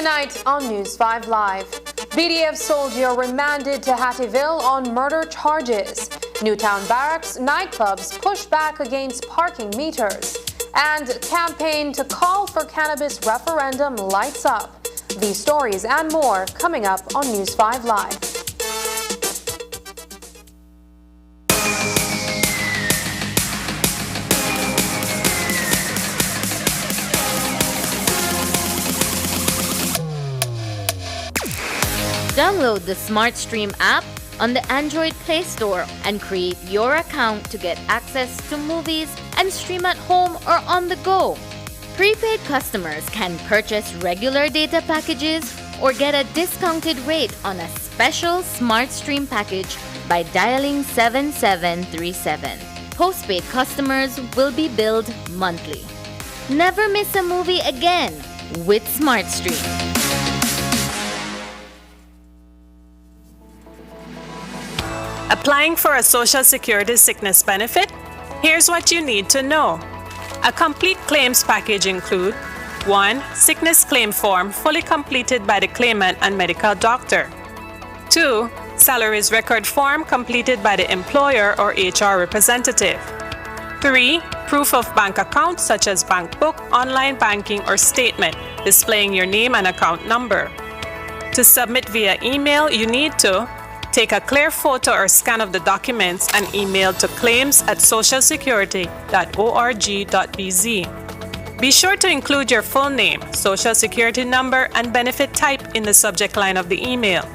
Tonight on News 5 Live, BDF soldier remanded to Hattieville on murder charges. Newtown Barracks nightclubs push back against parking meters. And campaign to call for cannabis referendum lights up. These stories and more coming up on News 5 Live. Download the SmartStream app on the Android Play Store and create your account to get access to movies and stream at home or on the go. Prepaid customers can purchase regular data packages or get a discounted rate on a special SmartStream package by dialing 7737. Postpaid customers will be billed monthly. Never miss a movie again with SmartStream. Applying for a Social Security sickness benefit? Here's what you need to know. A complete claims package include 1. Sickness claim form fully completed by the claimant and medical doctor. 2. Salaries record form completed by the employer or HR representative. 3. Proof of bank account such as bank book, online banking, or statement displaying your name and account number. To submit via email, you need to take a clear photo or scan of the documents and email to claims@socialsecurity.org.bz. Be sure to include your full name, social security number, and benefit type in the subject line of the email.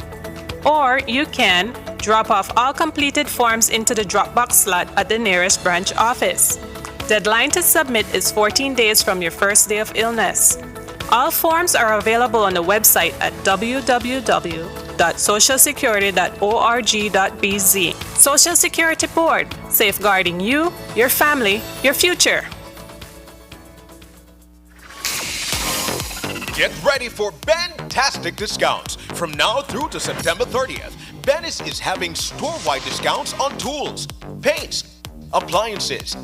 Or you can drop off all completed forms into the Dropbox slot at the nearest branch office. Deadline to submit is 14 days from your first day of illness. All forms are available on the website at www.socialsecurity.org.bz. Social Security Board, safeguarding you, your family, your future. Get ready for fantastic discounts. From now through to September 30th, Bennis is having store-wide discounts on tools, paints, appliances,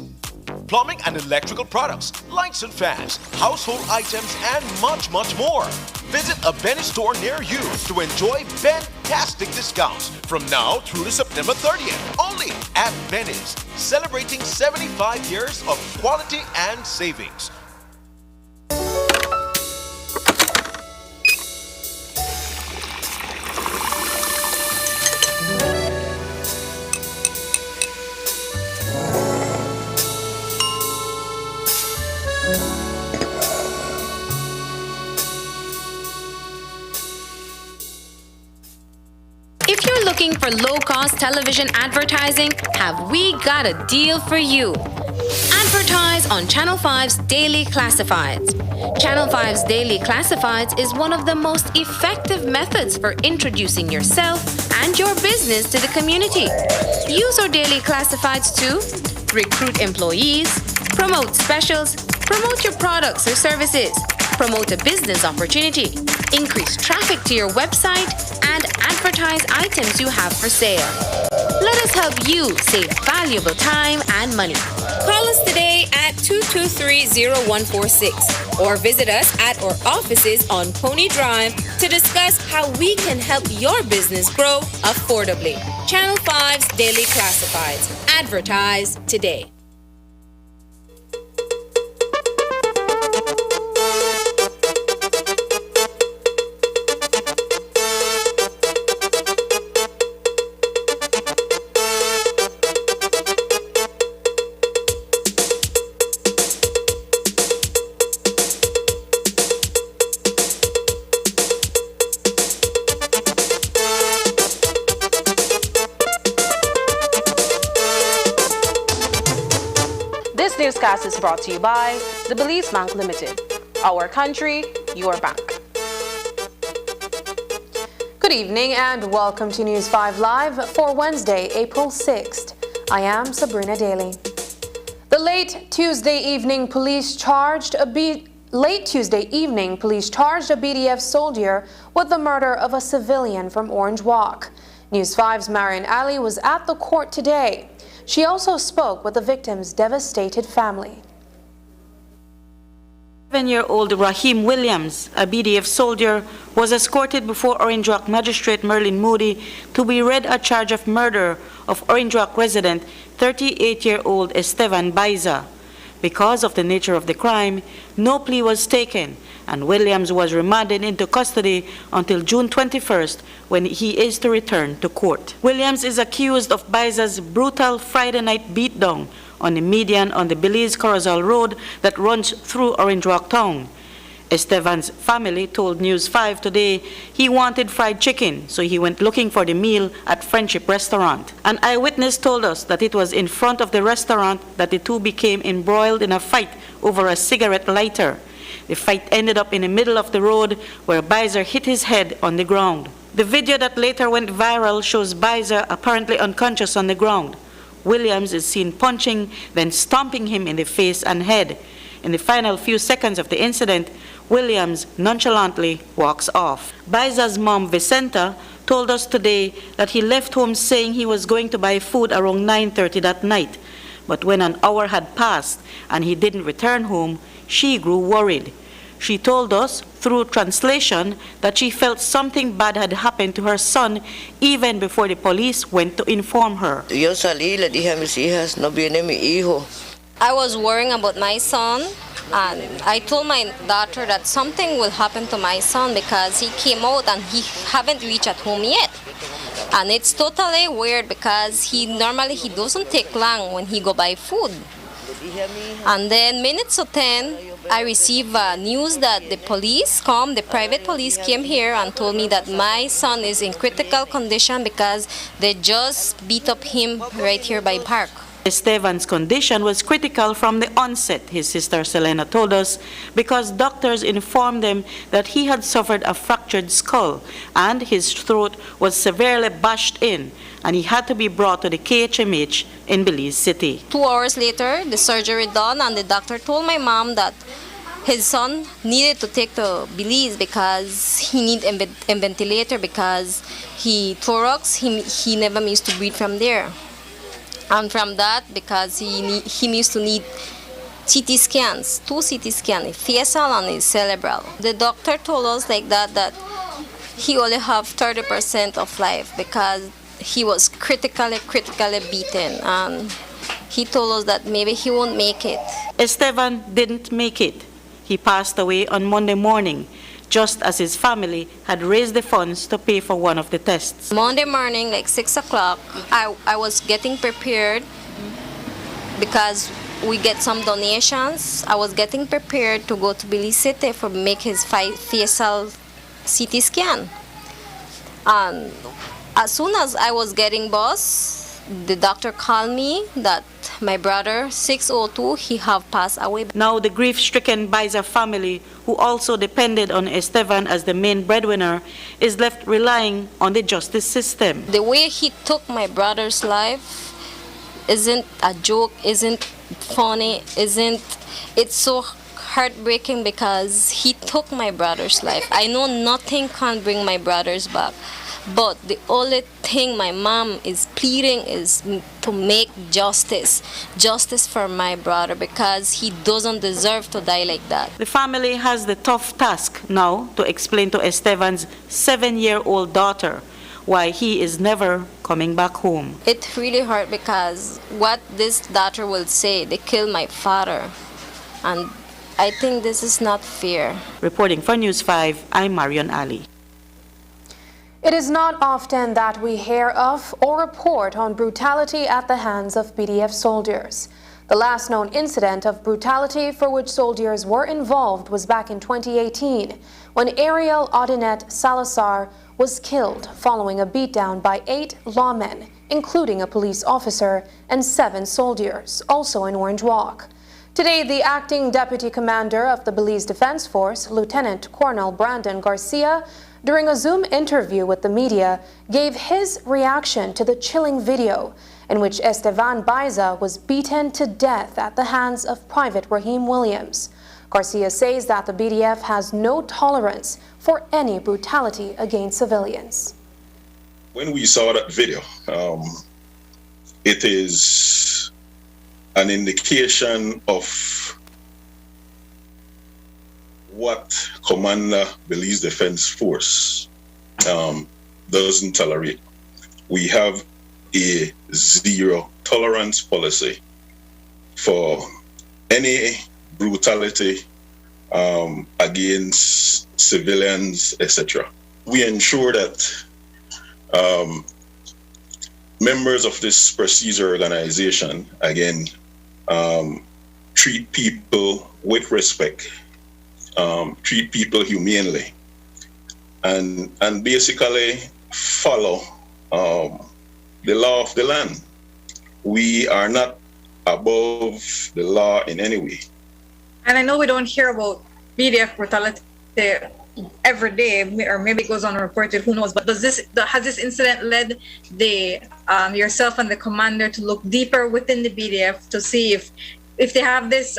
plumbing and electrical products, lights and fans, household items, and much, much more. Visit a Bennis store near you to enjoy fantastic discounts from now through to September 30th, only at Bennis, celebrating 75 years of quality and savings. If you're looking for low-cost television advertising, have we got a deal for you? Advertise on Channel 5's Daily Classifieds. Channel 5's Daily Classifieds is one of the most effective methods for introducing yourself and your business to the community. Use our Daily Classifieds to recruit employees, promote specials, promote your products or services, promote a business opportunity, increase traffic to your website, and advertise items you have for sale. Let us help you save valuable time and money. Call us today at 223-0146 or visit us at our offices on Pony Drive to discuss how we can help your business grow affordably. Channel 5's Daily Classifieds. Advertise today. This newscast is brought to you by the Belize Bank Limited. Our country, your bank. Good evening and welcome to News 5 Live for Wednesday, April 6th. I am Sabrina Daly. The late Tuesday evening police charged a BDF soldier with the murder of a civilian from Orange Walk. News 5's Marian Ali was at the court today. She also spoke with the victim's devastated family. 7-year-old Raheem Williams, a BDF soldier, was escorted before Orange Rock Magistrate Merlin Moody to be read a charge of murder of Orange Rock resident 38-year-old Estevan Baiza. Because of the nature of the crime, no plea was taken, and Williams was remanded into custody until June 21st, when he is to return to court. Williams is accused of Baiza's brutal Friday night beatdown on the median on the Belize Corozal Road that runs through Orange Rock Town. Estevan's family told News 5 today he wanted fried chicken, so he went looking for the meal at Friendship Restaurant. An eyewitness told us that it was in front of the restaurant that the two became embroiled in a fight over a cigarette lighter. The fight ended up in the middle of the road where Baiza hit his head on the ground. The video that later went viral shows Baiza apparently unconscious on the ground. Williams is seen punching, then stomping him in the face and head. In the final few seconds of the incident, Williams nonchalantly walks off. Baiza's mom, Vicenta, told us today that he left home saying he was going to buy food around 9:30 that night. But when an hour had passed and he didn't return home, she grew worried. She told us, through translation, that she felt something bad had happened to her son even before the police went to inform her. I was worrying about my son, and I told my daughter that something will happen to my son because he came out and he haven't reached at home yet. And it's totally weird because he doesn't take long when he go buy food. And then minutes to 10, I received news that the private police came here and told me that my son is in critical condition because they just beat up him right here by park. Estevan's condition was critical from the onset, his sister Selena told us, because doctors informed them that he had suffered a fractured skull and his throat was severely bashed in, and he had to be brought to the KHMH in Belize City. 2 hours later, the surgery done, and the doctor told my mom that his son needed to take to Belize because he need a ventilator because he never missed to breathe from there. And from that, because he needs to need CT scans, 2 CT scans, a facial and a cerebral. The doctor told us like that he only have 30% of life because he was critically beaten, and he told us that maybe he won't make it. Estevan didn't make it. He passed away on Monday morning, just as his family had raised the funds to pay for one of the tests. Monday morning, like 6 o'clock, I was getting prepared because we get some donations. I was getting prepared to go to Belize City for make his facial CT scan. And as soon as I was getting bus, the doctor called me that my brother, 602, he have passed away. Now the grief-stricken Baiza family, who also depended on Estevan as the main breadwinner, is left relying on the justice system. The way he took my brother's life isn't a joke, isn't funny, it's so heartbreaking because he took my brother's life. I know nothing can bring my brothers back. But the only thing my mom is pleading is to make justice for my brother because he doesn't deserve to die like that. The family has the tough task now to explain to Estevan's 7-year-old daughter why he is never coming back home. It really hurt because what this daughter will say, they killed my father. And I think this is not fair. Reporting for News 5, I'm Marion Ali. It is not often that we hear of or report on brutality at the hands of BDF soldiers. The last known incident of brutality for which soldiers were involved was back in 2018, when Ariel Audinet Salazar was killed following a beatdown by 8 lawmen, including a police officer and 7 soldiers, also in Orange Walk. Today, the acting deputy commander of the Belize Defense Force, Lieutenant Colonel Brandon Garcia, during a Zoom interview with the media, gave his reaction to the chilling video in which Estevan Baiza was beaten to death at the hands of Private Raheem Williams. Garcia says that the BDF has no tolerance for any brutality against civilians. When we saw that video, it is an indication of what Commander Belize Defense Force doesn't tolerate. We have a zero tolerance policy for any brutality against civilians, etc. We ensure that members of this procedure organization, again, treat people with respect, treat people humanely, and basically follow the law of the land. We are not above the law in any way. And I know we don't hear about BDF brutality every day, or maybe it goes unreported, who knows, but has this incident led yourself and the commander to look deeper within the BDF to see if they have this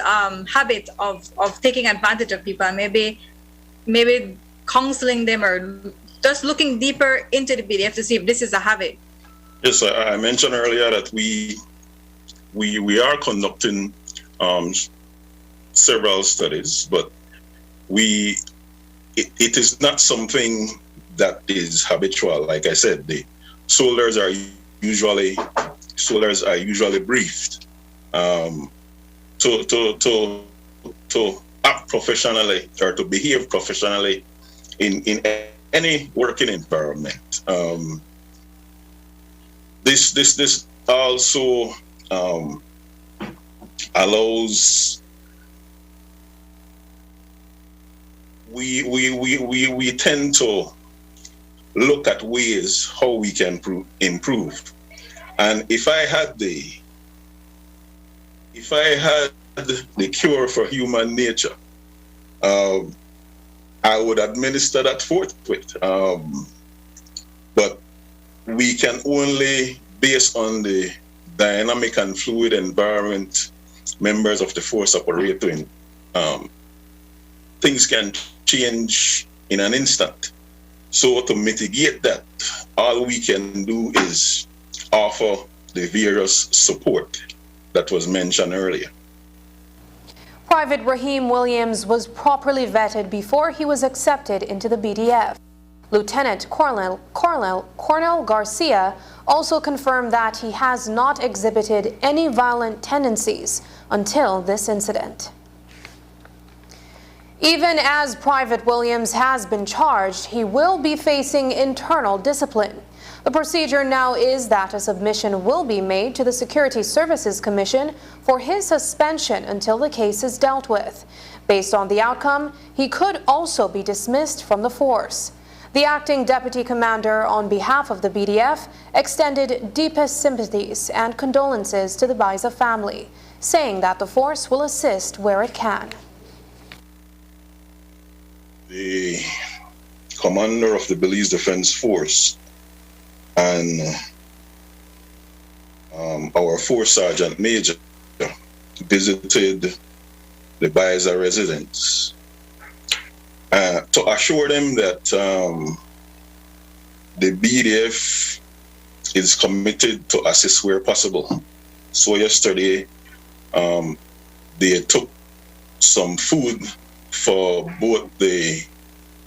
habit of taking advantage of people, and maybe counseling them, or just looking deeper into the BDF to see if this is a habit? Yes, I mentioned earlier that we are conducting several studies, but it is not something that is habitual. Like I said, the soldiers are usually briefed to act professionally or to behave professionally in any working environment. This also allows we tend to look at ways how we can improve. And if I had the cure for human nature, I would administer that forthwith. But we can only, based on the dynamic and fluid environment members of the force operate in, things can change in an instant. So to mitigate that, all we can do is offer the various support that was mentioned earlier. Private Raheem Williams was properly vetted before he was accepted into the BDF. Lieutenant Cornel Garcia also confirmed that he has not exhibited any violent tendencies until this incident. Even as Private Williams has been charged, he will be facing internal discipline. The procedure now is that a submission will be made to the Security Services Commission for his suspension until the case is dealt with. Based on the outcome, he could also be dismissed from the force. The acting deputy commander, on behalf of the BDF, extended deepest sympathies and condolences to the Baiza family, saying that the force will assist where it can. The commander of the Belize Defense Force and our force sergeant major visited the Baiza residents to assure them that the BDF is committed to assist where possible. So yesterday, they took some food for both the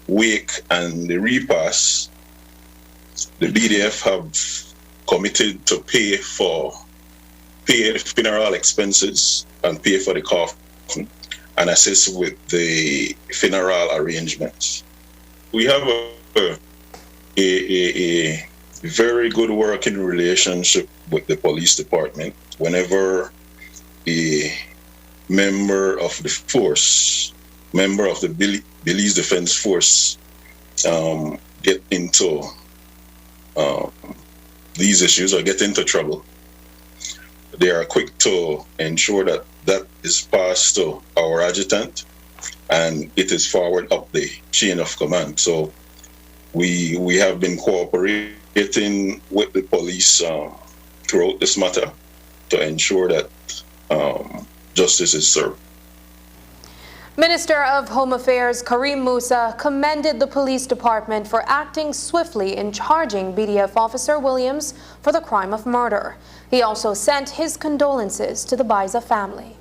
wake and the repast. The BDF have committed to pay the funeral expenses and pay for the coffin and assist with the funeral arrangements. We have a very good working relationship with the police department. Whenever a member of the force, member of the Belize Defense Force get into these issues or get into trouble, they are quick to ensure that that is passed to our adjutant and it is forward up the chain of command. So we have been cooperating with the police throughout this matter to ensure that justice is served. Minister of Home Affairs Karim Musa commended the police department for acting swiftly in charging BDF officer Williams for the crime of murder. He also sent his condolences to the Baiza family.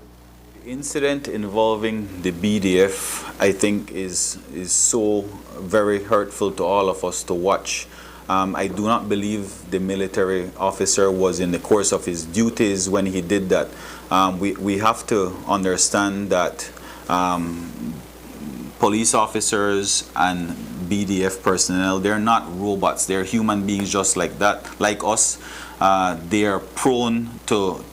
Incident involving the BDF, I think, is so very hurtful to all of us to watch. I do not believe the military officer was in the course of his duties when he did that. We have to understand that police officers and BDF personnel, they're not robots. They're human beings just like that, like us. They are prone to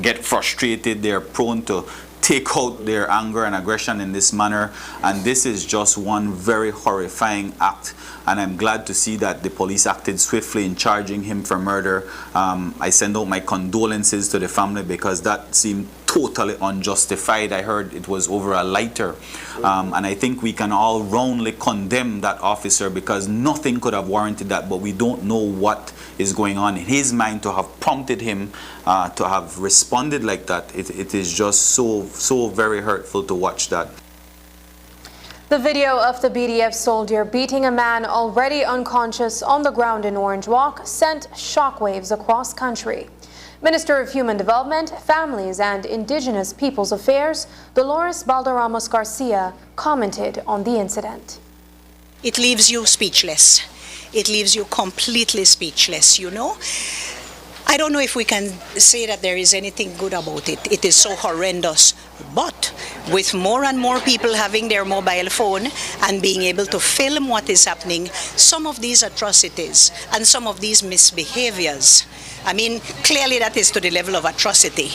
get frustrated. They're prone to take out their anger and aggression in this manner. And this is just one very horrifying act. And I'm glad to see that the police acted swiftly in charging him for murder. I send out my condolences to the family because that seemed totally unjustified. I heard it was over a lighter. And I think we can all roundly condemn that officer because nothing could have warranted that, but we don't know what is going on in his mind to have prompted him to have responded like that. It is just so very hurtful to watch that. The video of the BDF soldier beating a man already unconscious on the ground in Orange Walk sent shockwaves across country. Minister of Human Development, Families and Indigenous Peoples Affairs, Dolores Balderramos Garcia, commented on the incident. It leaves you speechless. It leaves you completely speechless, you know. I don't know if we can say that there is anything good about it. It is so horrendous. But with more and more people having their mobile phone and being able to film what is happening, some of these atrocities and some of these misbehaviors, I mean, clearly that is to the level of atrocity.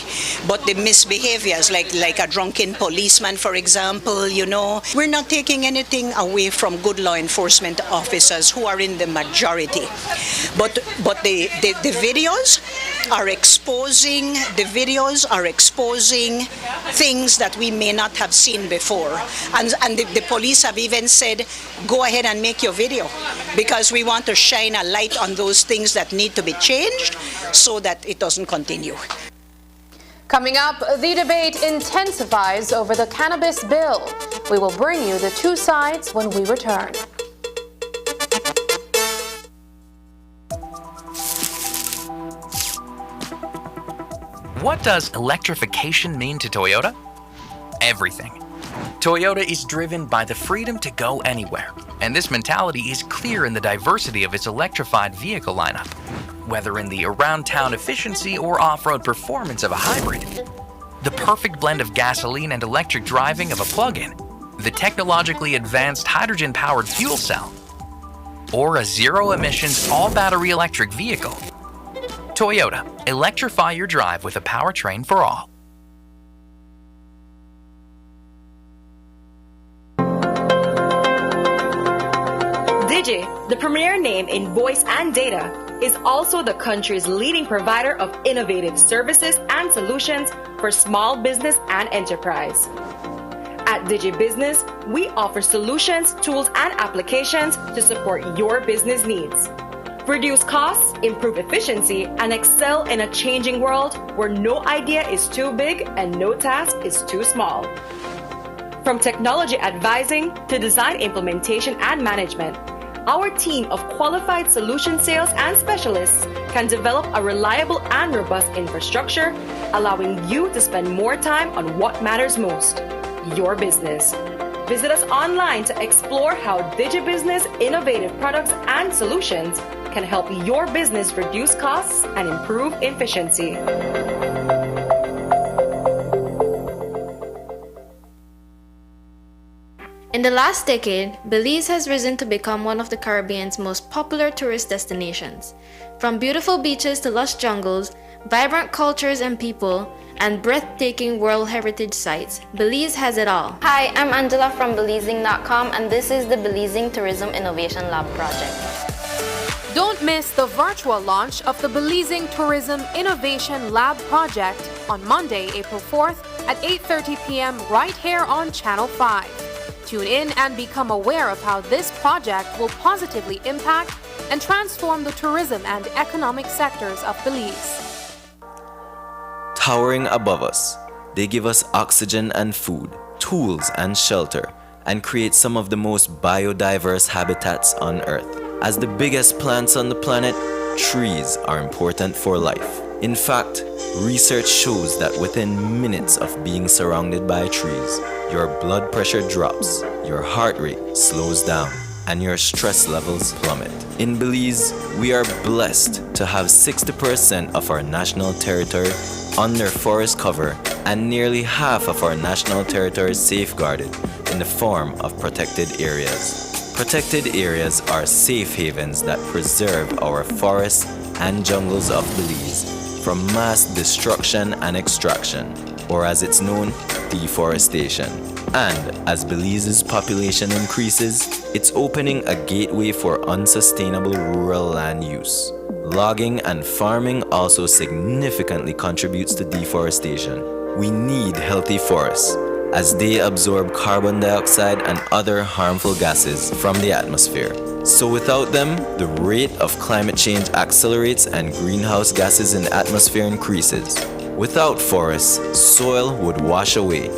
But the misbehaviors, like a drunken policeman, for example, you know, we're not taking anything away from good law enforcement officers who are in the majority. But the videos are exposing, things that we may not have seen before. And the police have even said, go ahead and make your video because we want to shine a light on those things that need to be changed so that it doesn't continue. Coming up, the debate intensifies over the cannabis bill. We will bring you the two sides when we return. What does electrification mean to Toyota? Everything. Toyota is driven by the freedom to go anywhere, and this mentality is clear in the diversity of its electrified vehicle lineup. Whether in the around-town efficiency or off-road performance of a hybrid, the perfect blend of gasoline and electric driving of a plug-in, the technologically advanced hydrogen-powered fuel cell, or a zero-emissions all-battery electric vehicle. Toyota, electrify your drive with a powertrain for all. Digi, the premier name in voice and data, is also the country's leading provider of innovative services and solutions for small business and enterprise. At Digi Business, we offer solutions, tools, and applications to support your business needs. Reduce costs, improve efficiency, and excel in a changing world where no idea is too big and no task is too small. From technology advising to design implementation and management, our team of qualified solution sales and specialists can develop a reliable and robust infrastructure, allowing you to spend more time on what matters most, your business. Visit us online to explore how DigiBusiness innovative products and solutions can help your business reduce costs and improve efficiency. In the last decade, Belize has risen to become one of the Caribbean's most popular tourist destinations. From beautiful beaches to lush jungles, vibrant cultures and people, and breathtaking World Heritage sites, Belize has it all. Hi, I'm Angela from Belizing.com, and this is the Belizing Tourism Innovation Lab project. Don't miss the virtual launch of the Belizing Tourism Innovation Lab project on Monday, April 4th at 8:30 p.m. right here on Channel 5. Tune in and become aware of how this project will positively impact and transform the tourism and economic sectors of Belize. Towering above us, they give us oxygen and food, tools and shelter, and create some of the most biodiverse habitats on Earth. As the biggest plants on the planet, trees are important for life. In fact, research shows that within minutes of being surrounded by trees, your blood pressure drops, your heart rate slows down, and your stress levels plummet. In Belize, we are blessed to have 60% of our national territory under forest cover and nearly half of our national territory safeguarded in the form of protected areas. Protected areas are safe havens that preserve our forests and jungles of Belize from mass destruction and extraction, or as it's known, deforestation. And as Belize's population increases, it's opening a gateway for unsustainable rural land use. Logging and farming also significantly contributes to deforestation. We need healthy forests, as they absorb carbon dioxide and other harmful gases from the atmosphere. So without them, the rate of climate change accelerates and greenhouse gases in the atmosphere increases. Without forests, soil would wash away,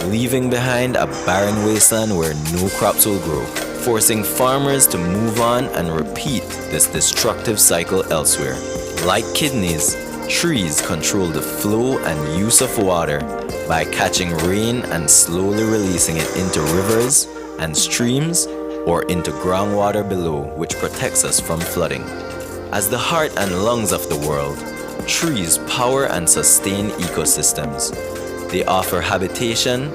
leaving behind a barren wasteland where no crops will grow, forcing farmers to move on and repeat this destructive cycle elsewhere. Like kidneys, trees control the flow and use of water by catching rain and slowly releasing it into rivers and streams or into groundwater below, which protects us from flooding. As the heart and lungs of the world, trees power and sustain ecosystems. They offer habitation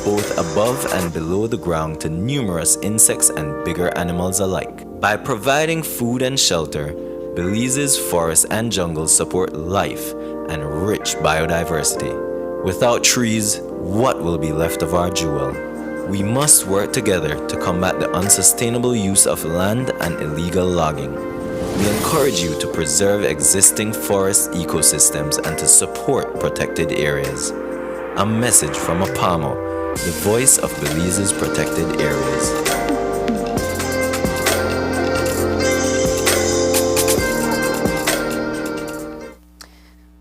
both above and below the ground to numerous insects and bigger animals alike. By providing food and shelter, Belize's forests and jungles support life and rich biodiversity. Without trees, what will be left of our jewel? We must work together to combat the unsustainable use of land and illegal logging. We encourage you to preserve existing forest ecosystems and to support protected areas. A message from Apamo, the voice of Belize's protected areas.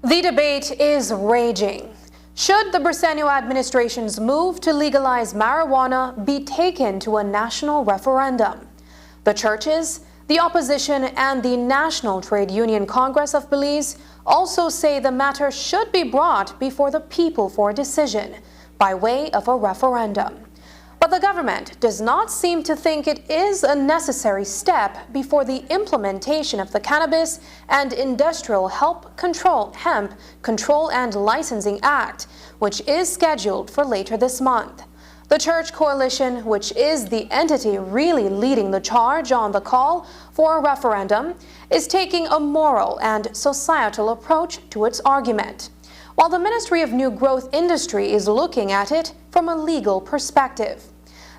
The debate is raging. Should the Briceño administration's move to legalize marijuana be taken to a national referendum? The churches, the opposition, and the National Trade Union Congress of Belize also say the matter should be brought before the people for a decision by way of a referendum. But the government does not seem to think it is a necessary step before the implementation of the Cannabis and Industrial Hemp Control and Licensing Act, which is scheduled for later this month. The Church Coalition, which is the entity really leading the charge on the call for a referendum, is taking a moral and societal approach to its argument, while the Ministry of New Growth Industry is looking at it from a legal perspective.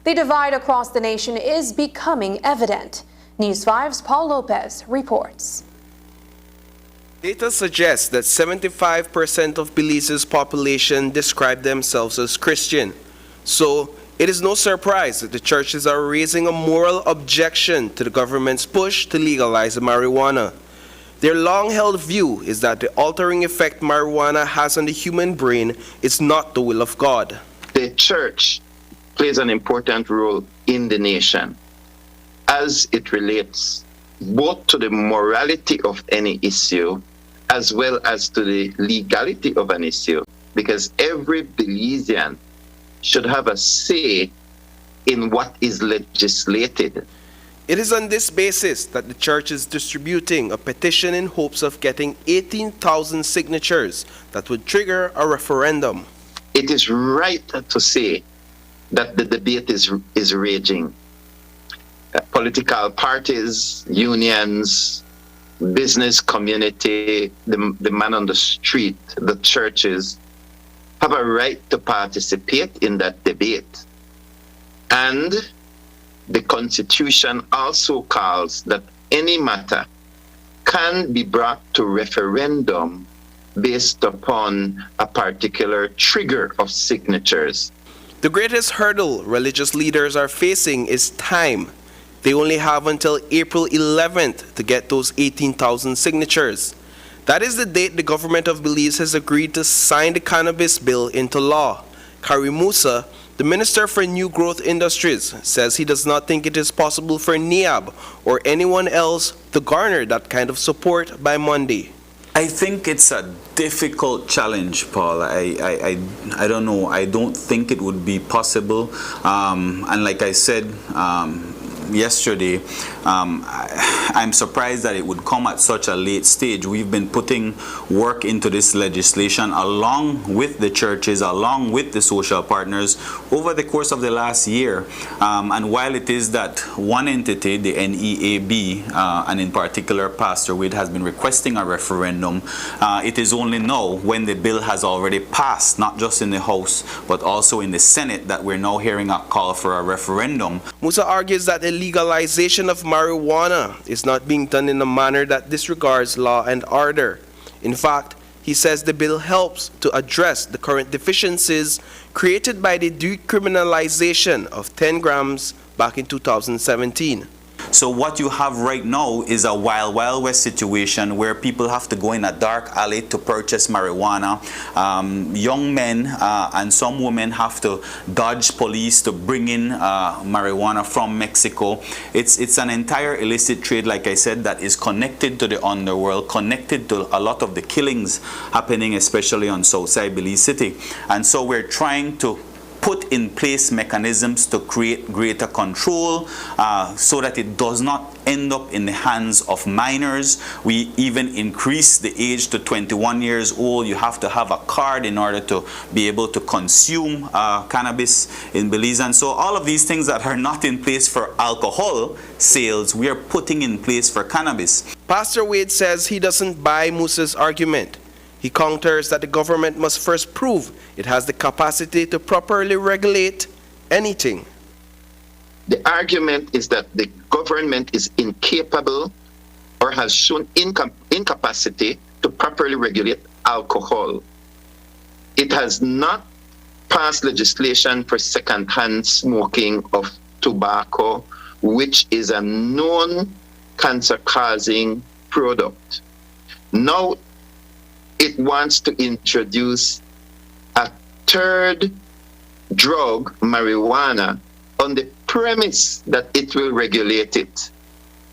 The divide across the nation is becoming evident. News 5's Paul Lopez reports. Data suggests that 75% of Belize's population describe themselves as Christian. So, it is no surprise that the churches are raising a moral objection to the government's push to legalize marijuana. Their long-held view is that the altering effect marijuana has on the human brain is not the will of God. The church plays an important role in the nation as it relates both to the morality of any issue as well as to the legality of an issue, because every Belizean should have a say in what is legislated. It is on this basis that the church is distributing a petition in hopes of getting 18,000 signatures that would trigger a referendum. It is right to say that the debate is raging. Political parties, unions, business community, the man on the street, the churches, have a right to participate in that debate. And the Constitution also calls that any matter can be brought to referendum based upon a particular trigger of signatures. The greatest hurdle religious leaders are facing is time. They only have until April 11th to get those 18,000 signatures. That is the date the government of Belize has agreed to sign the cannabis bill into law. Musa, the Minister for New Growth Industries, says he does not think it is possible for NIAB or anyone else to garner that kind of support by Monday. I think it's a difficult challenge, Paul. I don't know. I don't think it would be possible. And like I said yesterday, I'm surprised that it would come at such a late stage. We've been putting work into this legislation along with the churches, along with the social partners over the course of the last year. And while it is that one entity, the NEAB, and in particular Pastor Wade, has been requesting a referendum, it is only now when the bill has already passed, not just in the House, but also in the Senate, that we're now hearing a call for a referendum. Musa argues that the legalization of marijuana is not being done in a manner that disregards law and order. In fact, he says the bill helps to address the current deficiencies created by the decriminalization of 10 grams back in 2017. So what you have right now is a Wild Wild West situation where people have to go in a dark alley to purchase marijuana. Young men and some women have to dodge police to bring in marijuana from Mexico. It's an entire illicit trade, like I said, that is connected to the underworld, connected to a lot of the killings happening, especially on Southside Belize City. And so we're trying to put in place mechanisms to create greater control so that it does not end up in the hands of minors. We even increase the age to 21 years old. You have to have a card in order to be able to consume cannabis in Belize. And so all of these things that are not in place for alcohol sales, we are putting in place for cannabis. Pastor Wade says he doesn't buy Musa's argument. He counters that the government must first prove it has the capacity to properly regulate anything. The argument is that the government is incapable or has shown incapacity to properly regulate alcohol. It has not passed legislation for second-hand smoking of tobacco, which is a known cancer-causing product. Now, it wants to introduce a third drug, marijuana, on the premise that it will regulate it.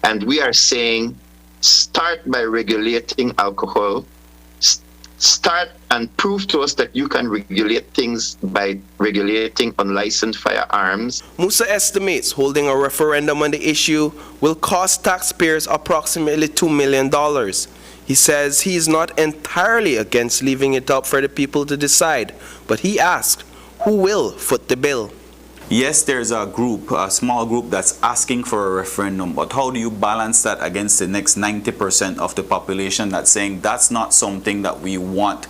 And we are saying, start by regulating alcohol, start and prove to us that you can regulate things by regulating unlicensed firearms. Musa estimates holding a referendum on the issue will cost taxpayers approximately $2 million. He says he is not entirely against leaving it up for the people to decide, but he asked, who will foot the bill? Yes, there's a group, a small group that's asking for a referendum, but how do you balance that against the next 90% of the population that's saying that's not something that we want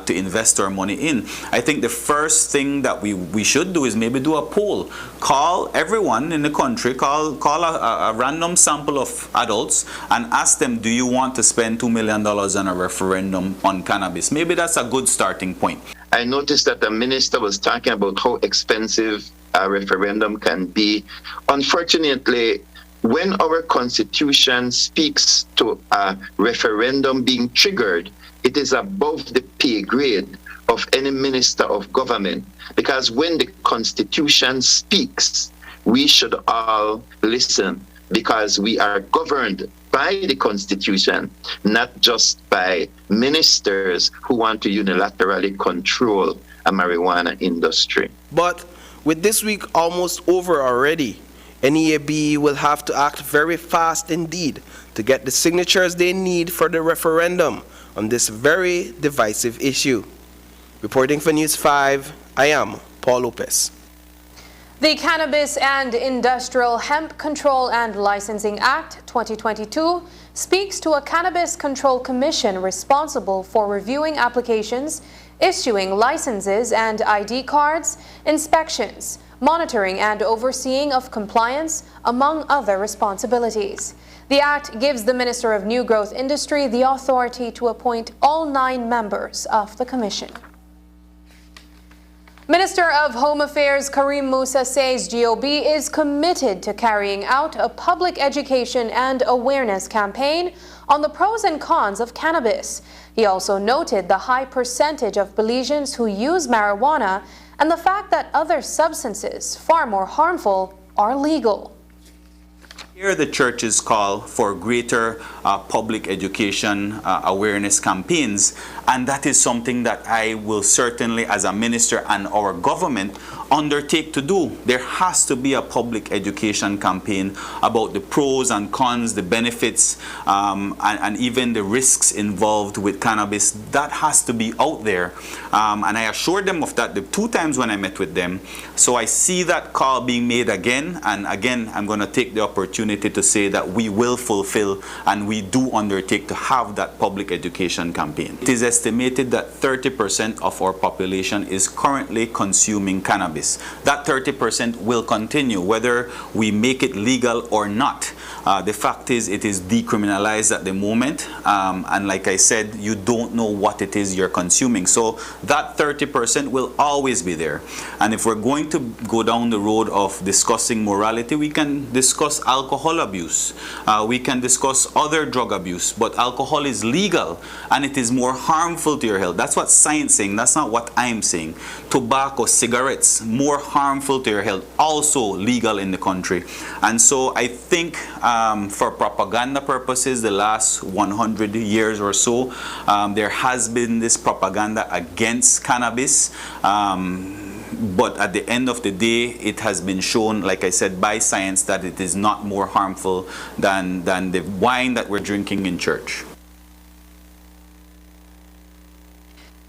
to invest our money in? I think the first thing that we should do is maybe do a poll. Call everyone in the country, call a random sample of adults and ask them, do you want to spend $2 million on a referendum on cannabis? Maybe that's a good starting point. I noticed that the minister was talking about how expensive a referendum can be. Unfortunately, when our constitution speaks to a referendum being triggered, it is above the pay grade of any minister of government. Because when the constitution speaks, we should all listen, because we are governed by the constitution, not just by ministers who want to unilaterally control a marijuana industry. But with this week almost over already, NEAB will have to act very fast indeed to get the signatures they need for the referendum on this very divisive issue. Reporting for News 5, I am Paul Lopez. The Cannabis and Industrial Hemp Control and Licensing Act 2022 speaks to a Cannabis Control Commission responsible for reviewing applications, issuing licenses and ID cards, inspections, monitoring and overseeing of compliance, among other responsibilities. The Act gives the Minister of New Growth Industry the authority to appoint all 9 members of the Commission. Minister of Home Affairs Karim Musa says GOB is committed to carrying out a public education and awareness campaign on the pros and cons of cannabis. He also noted the high percentage of Belizeans who use marijuana and the fact that other substances, far more harmful, are legal. Hear the church's call for greater public education awareness campaigns, and that is something that I will certainly, as a minister and our government, undertake to do. There has to be a public education campaign about the pros and cons, the benefits, and even the risks involved with cannabis. That has to be out there. And I assured them of that the 2 times when I met with them. So I see that call being made again, and again, I'm going to take the opportunity to say that we will fulfill and we do undertake to have that public education campaign. It is estimated that 30% of our population is currently consuming cannabis. That 30% will continue whether we make it legal or not. The fact is, it is decriminalized at the moment, and like I said, you don't know what it is you're consuming. So that 30% will always be there. And if we're going to go down the road of discussing morality, we can discuss alcohol abuse. We can discuss other drug abuse, but alcohol is legal and it is more harmful to your health. That's what science is saying. That's not what I'm saying. Tobacco, cigarettes, more harmful to your health, also legal in the country. And so I think for propaganda purposes, the last 100 years or so, there has been this propaganda against cannabis. But at the end of the day, it has been shown, like I said, by science that it is not more harmful than the wine that we're drinking in church.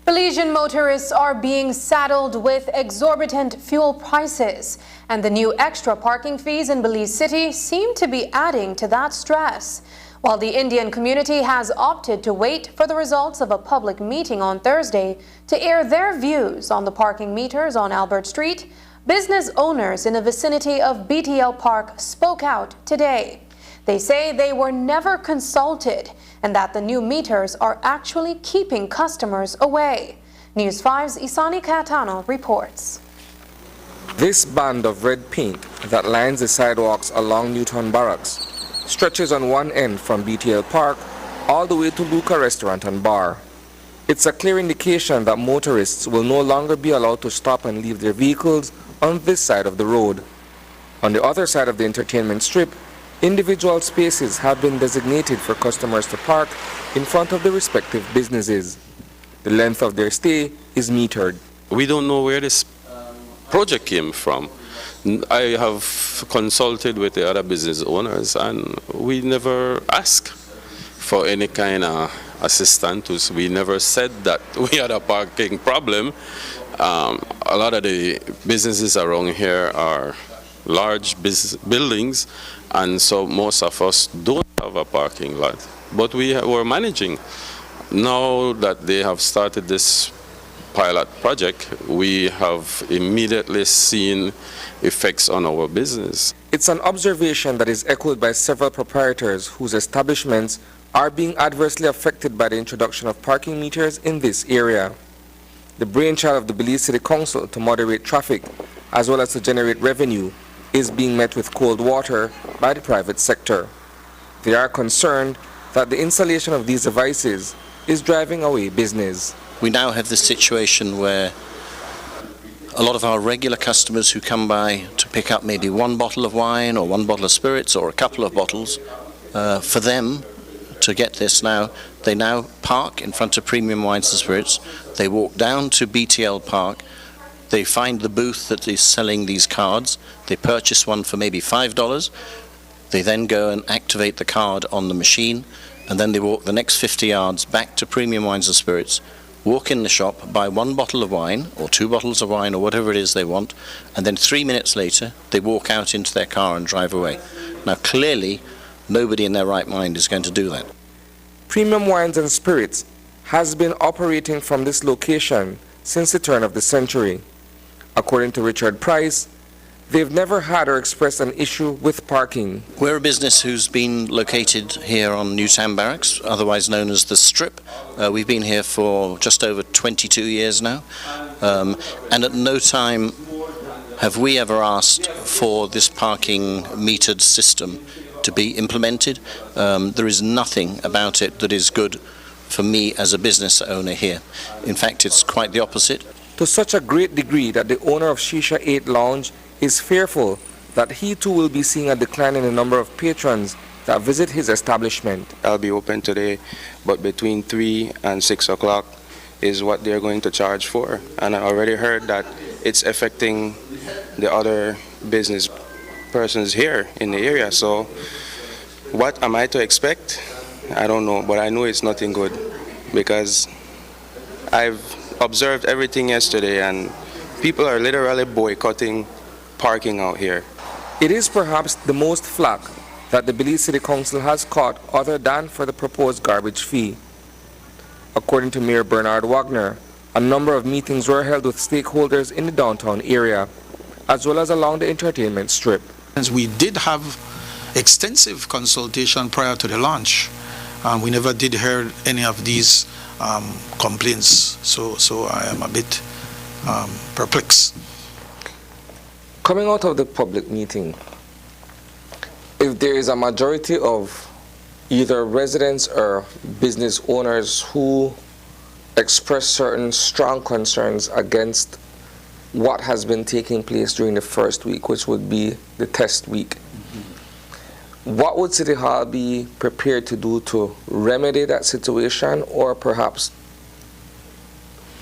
Belizean motorists are being saddled with exorbitant fuel prices, and the new extra parking fees in Belize City seem to be adding to that stress. While the Indian community has opted to wait for the results of a public meeting on Thursday to air their views on the parking meters on Albert Street, business owners in the vicinity of BTL Park spoke out today. They say they were never consulted and that the new meters are actually keeping customers away. News 5's Isani Catano reports. This band of red paint that lines the sidewalks along Newtown Barracks stretches on one end from BTL Park all the way to Luca Restaurant and Bar. It's a clear indication that motorists will no longer be allowed to stop and leave their vehicles on this side of the road. On the other side of the entertainment strip, individual spaces have been designated for customers to park in front of the respective businesses. The length of their stay is metered. We don't know where this project came from. I have consulted with the other business owners and we never asked for any kind of assistance. We never said that we had a parking problem. A lot of the businesses around here are large buildings, and so most of us don't have a parking lot. But we're managing. Now that they have started this pilot project, we have immediately seen effects on our business. It's an observation that is echoed by several proprietors whose establishments are being adversely affected by the introduction of parking meters in this area. The brainchild of the Belize City Council to moderate traffic as well as to generate revenue is being met with cold water by the private sector. They are concerned that the installation of these devices is driving away business. We now have this situation where a lot of our regular customers who come by to pick up maybe one bottle of wine or one bottle of spirits or a couple of bottles, for them to get this now, they now park in front of Premium Wines and Spirits, they walk down to BTL Park, they find the booth that is selling these cards, they purchase one for maybe $5, they then go and activate the card on the machine, and then they walk the next 50 yards back to Premium Wines and Spirits, walk in the shop, buy one bottle of wine or 2 bottles of wine or whatever it is they want, and then 3 minutes later they walk out into their car and drive away. Now clearly nobody in their right mind is going to do that. Premium Wines and Spirits has been operating from this location since the turn of the century. According to Richard Price, they've never had or expressed an issue with parking. We're a business who's been located here on Newtown Barracks, otherwise known as the Strip. We've been here for just over 22 years now, and at no time have we ever asked for this parking metered system to be implemented. There is nothing about it that is good for me as a business owner here. In fact, it's quite the opposite. To such a great degree that the owner of Shisha 8 Lounge is fearful that he too will be seeing a decline in the number of patrons that visit his establishment. I'll be open today, but between 3 and 6 o'clock is what they're going to charge for. And I already heard that it's affecting the other business persons here in the area. So what am I to expect? I don't know, but I know it's nothing good because I've observed everything yesterday and people are literally boycotting parking out here. It is perhaps the most flack that the Belize City Council has caught other than for the proposed garbage fee. According to Mayor Bernard Wagner, a number of meetings were held with stakeholders in the downtown area, as well as along the entertainment strip. We did have extensive consultation prior to the launch. We never did hear any of these complaints, so I am a bit perplexed. Coming out of the public meeting, if there is a majority of either residents or business owners who express certain strong concerns against what has been taking place during the first week, which would be the test week, what would City Hall be prepared to do to remedy that situation, or perhaps,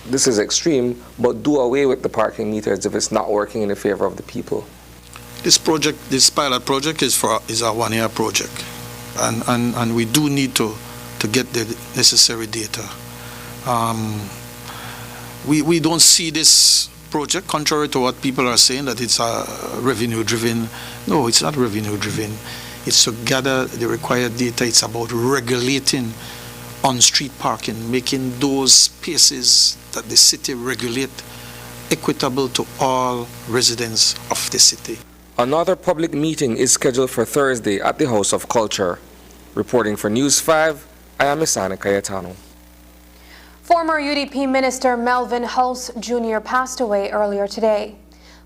this is extreme, but do away with the parking meters if it's not working in the favor of the people? This project, this pilot project is a one-year project, and we do need to get the necessary data. We don't see this project, contrary to what people are saying, that it's revenue-driven. No, it's not revenue-driven. It's to gather the required data. It's about regulating on-street parking, making those spaces that the city regulate equitable to all residents of the city. Another public meeting is scheduled for Thursday at the House of Culture. Reporting for News 5, I am Isana Cayetano. Former UDP Minister Melvin Hulse Jr. passed away earlier today.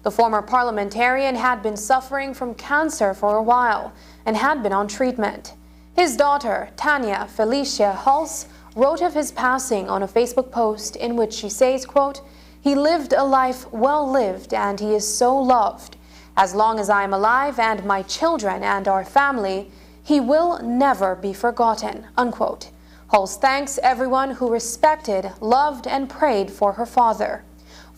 The former parliamentarian had been suffering from cancer for a while and had been on treatment. His daughter, Tanya Felicia Hulse, wrote of his passing on a Facebook post in which she says, quote, "He lived a life well lived and he is so loved. As long as I am alive and my children and our family, he will never be forgotten," unquote. Hulse thanks everyone who respected, loved, and prayed for her father.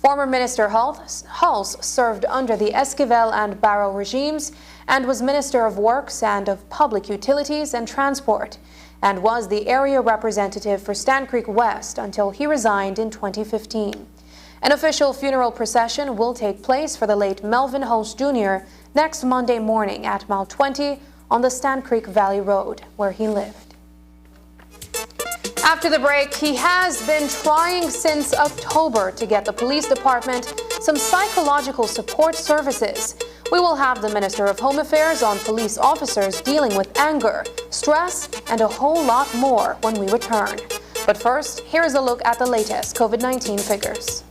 Former Minister Hulse served under the Esquivel and Barrow regimes and was Minister of Works and of Public Utilities and Transport, and was the area representative for Stand Creek West until he resigned in 2015. An official funeral procession will take place for the late Melvin Hulse Jr. next Monday morning at Mile 20 on the Stand Creek Valley Road, where he lived. After the break, he has been trying since October to get the police department some psychological support services. We will have the Minister of Home Affairs on police officers dealing with anger, stress, and a whole lot more when we return. But first, here is a look at the latest COVID-19 figures.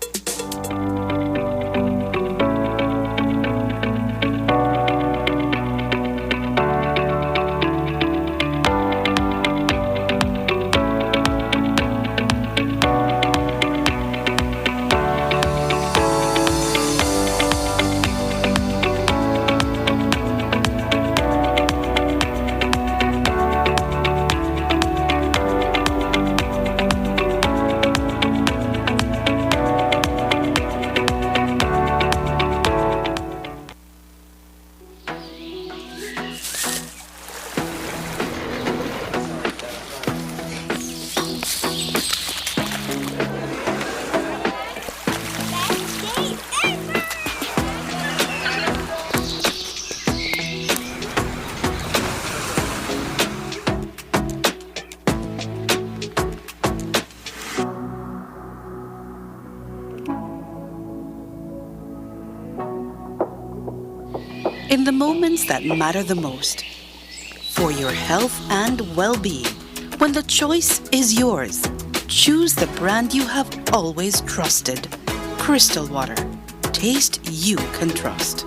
In the moments that matter the most, for your health and well-being, when the choice is yours, choose the brand you have always trusted. Crystal Water. Taste you can trust.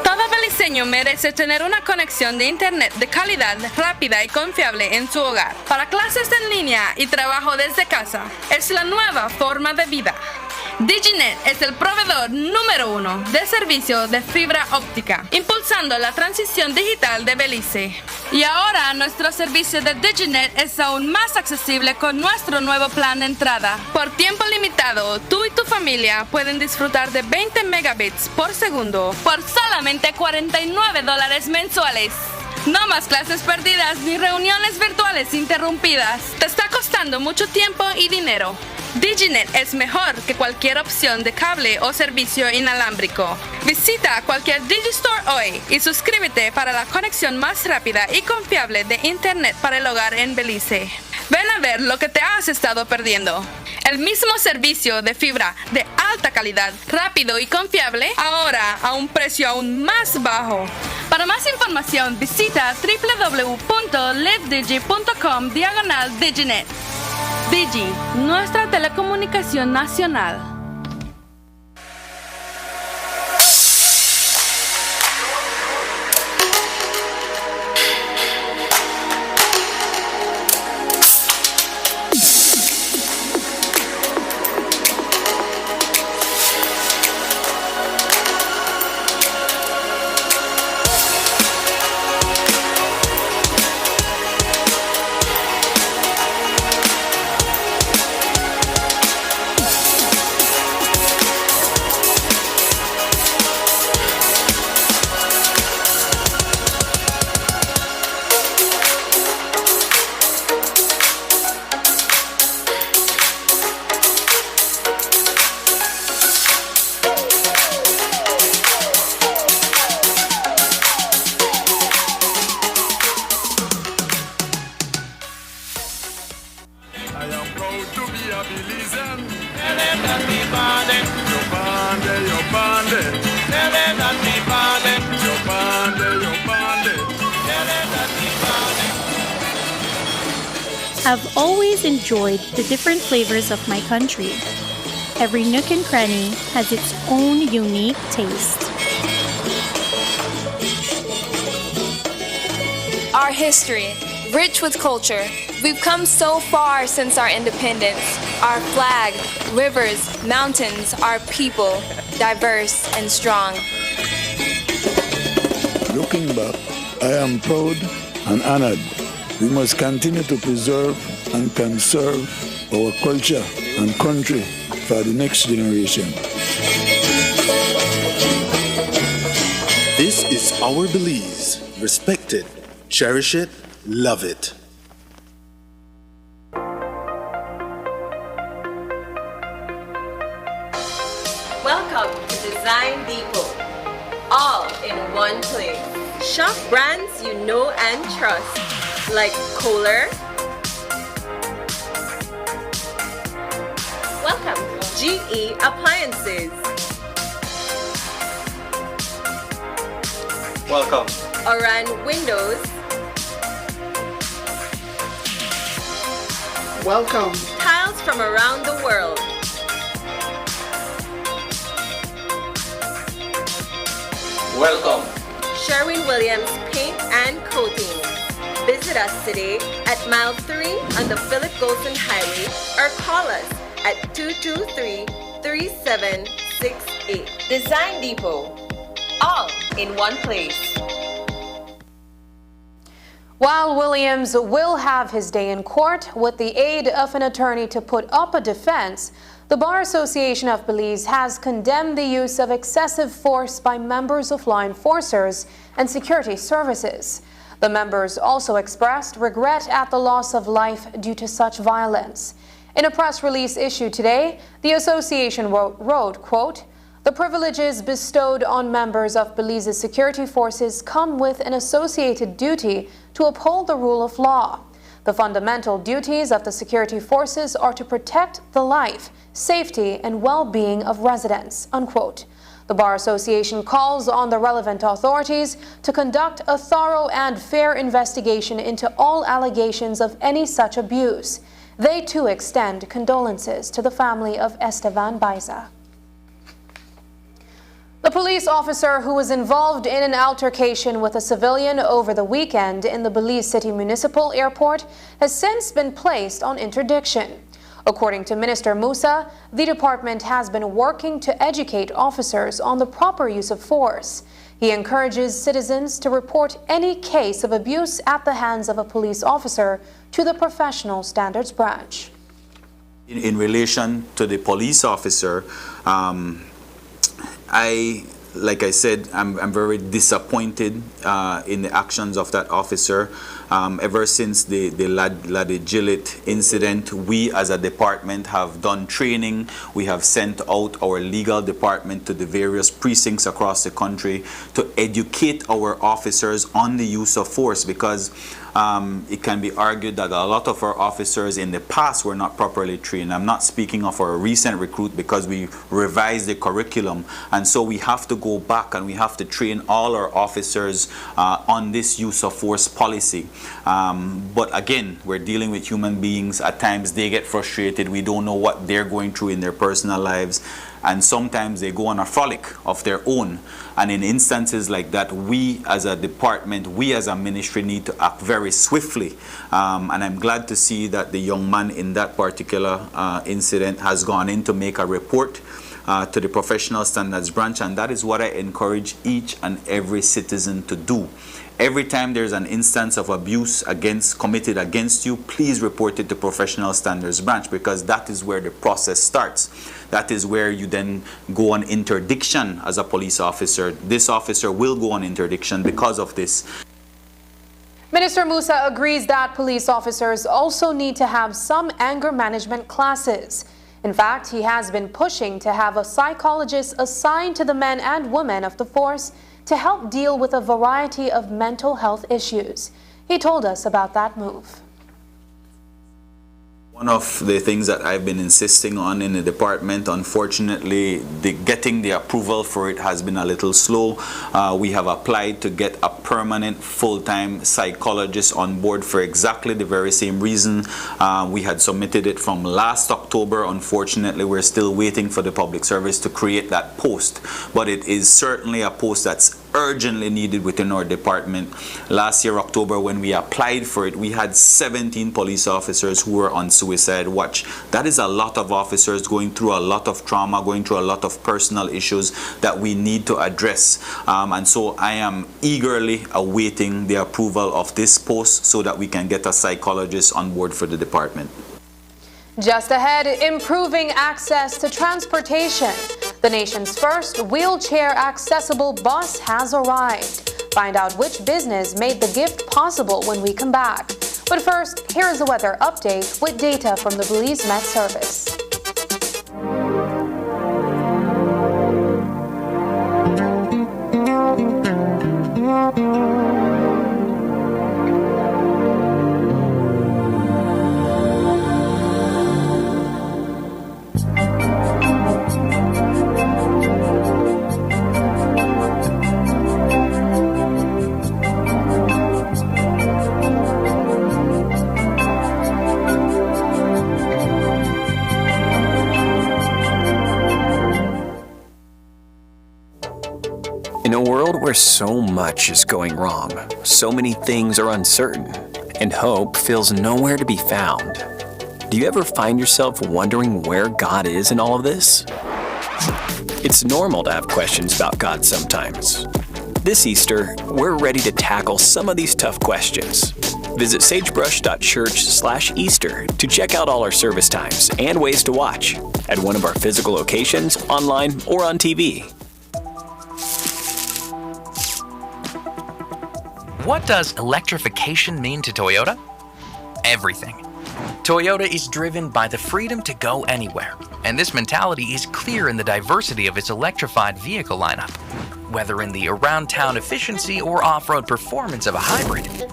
Todo beliceño merece tener una conexión de internet de calidad, rápida y confiable en su hogar. Para clases en línea y trabajo desde casa, es la nueva forma de vida. DigiNet es el proveedor número 1 de servicio de fibra óptica, impulsando la transición digital de Belice. Y ahora nuestro servicio de DigiNet es aún más accesible con nuestro nuevo plan de entrada. Por tiempo limitado, tú y tu familia pueden disfrutar de 20 megabits por segundo por solamente $49 mensuales. No más clases perdidas ni reuniones virtuales interrumpidas. Te está costando mucho tiempo y dinero. DigiNet es mejor que cualquier opción de cable o servicio inalámbrico. Visita cualquier Digistore hoy y suscríbete para la conexión más rápida y confiable de Internet para el hogar en Belice. Ven a ver lo que te has estado perdiendo. El mismo servicio de fibra de alta calidad, rápido y confiable, ahora a un precio aún más bajo. Para más información, visita www.livedigi.com/DigiNet. Digi, nuestra telecomunicación nacional. I've always enjoyed the different flavors of my country. Every nook and cranny has its own unique taste. Our history, rich with culture. We've come so far since our independence. Our flag, rivers, mountains, our people, diverse and strong. Looking back, I am proud and honored. We must continue to preserve and conserve our culture and country for the next generation. This is our Belize. Respect it, cherish it, love it. Welcome to Design Depot. All in one place. Shop brands you know and trust, like Kohler. Welcome, GE Appliances. Welcome. Oran Windows. Welcome. Tiles from around the world. Welcome. Sherwin-Williams Paint and Coating. Visit us today at mile 3 on the Philip Golson Highway or call us at 223-3768. Design Depot. All in one place. While Williams will have his day in court with the aid of an attorney to put up a defense, the Bar Association of Belize has condemned the use of excessive force by members of law enforcers and security services. The members also expressed regret at the loss of life due to such violence. In a press release issued today, the association wrote, quote, "The privileges bestowed on members of Belize's security forces come with an associated duty to uphold the rule of law. The fundamental duties of the security forces are to protect the life, safety, and well-being of residents," unquote. The Bar Association calls on the relevant authorities to conduct a thorough and fair investigation into all allegations of any such abuse. They too extend condolences to the family of Esteban Baiza. The police officer who was involved in an altercation with a civilian over the weekend in the Belize City Municipal Airport has since been placed on interdiction. According to Minister Musa, the department has been working to educate officers on the proper use of force. He encourages citizens to report any case of abuse at the hands of a police officer to the Professional Standards Branch. In relation to the police officer, like I said, I'm very disappointed in the actions of that officer. Ever since the Legalization incident, we as a department have done training. We have sent out our legal department to the various precincts across the country to educate our officers on the use of force, because it can be argued that a lot of our officers in the past were not properly trained. I'm not speaking of our recent recruit, because we revised the curriculum, and so we have to go back and we have to train all our officers on this use of force policy. But again, we're dealing with human beings. At times they get frustrated. We don't know what they're going through in their personal lives, and sometimes they go on a frolic of their own. And in instances like that, we as a department, we as a ministry need to act very swiftly. And I'm glad to see that the young man in that particular incident has gone in to make a report to the Professional Standards Branch, and that is what I encourage each and every citizen to do. Every time there's an instance of abuse committed against you, please report it to Professional Standards Branch, because that is where the process starts. That is where you then go on interdiction as a police officer. This officer will go on interdiction because of this. Minister Musa agrees that police officers also need to have some anger management classes. In fact, he has been pushing to have a psychologist assigned to the men and women of the force to help deal with a variety of mental health issues. He told us about that move. One of the things that I've been insisting on in the department, unfortunately, getting the approval for it has been a little slow. We have applied to get a permanent full-time psychologist on board for exactly the very same reason. We had submitted it from last October. Unfortunately, we're still waiting for the public service to create that post. But it is certainly a post that's urgently needed within our department. Last year, October, when we applied for it, we had 17 police officers who were on suicide watch. That is a lot of officers going through a lot of trauma, going through a lot of personal issues that we need to address. And so I am eagerly awaiting the approval of this post so that we can get a psychologist on board for the department. Just ahead, improving access to transportation. The nation's first wheelchair-accessible bus has arrived. Find out which business made the gift possible when we come back. But first, here is a weather update with data from the Belize Met Service. In a world where so much is going wrong, so many things are uncertain, and hope feels nowhere to be found, do you ever find yourself wondering where God is in all of this? It's normal to have questions about God sometimes. This Easter, we're ready to tackle some of these tough questions. Visit sagebrush.church/Easter to check out all our service times and ways to watch at one of our physical locations, online, or on TV. What does electrification mean to Toyota? Everything. Toyota is driven by the freedom to go anywhere, and this mentality is clear in the diversity of its electrified vehicle lineup. Whether in the around-town efficiency or off-road performance of a hybrid,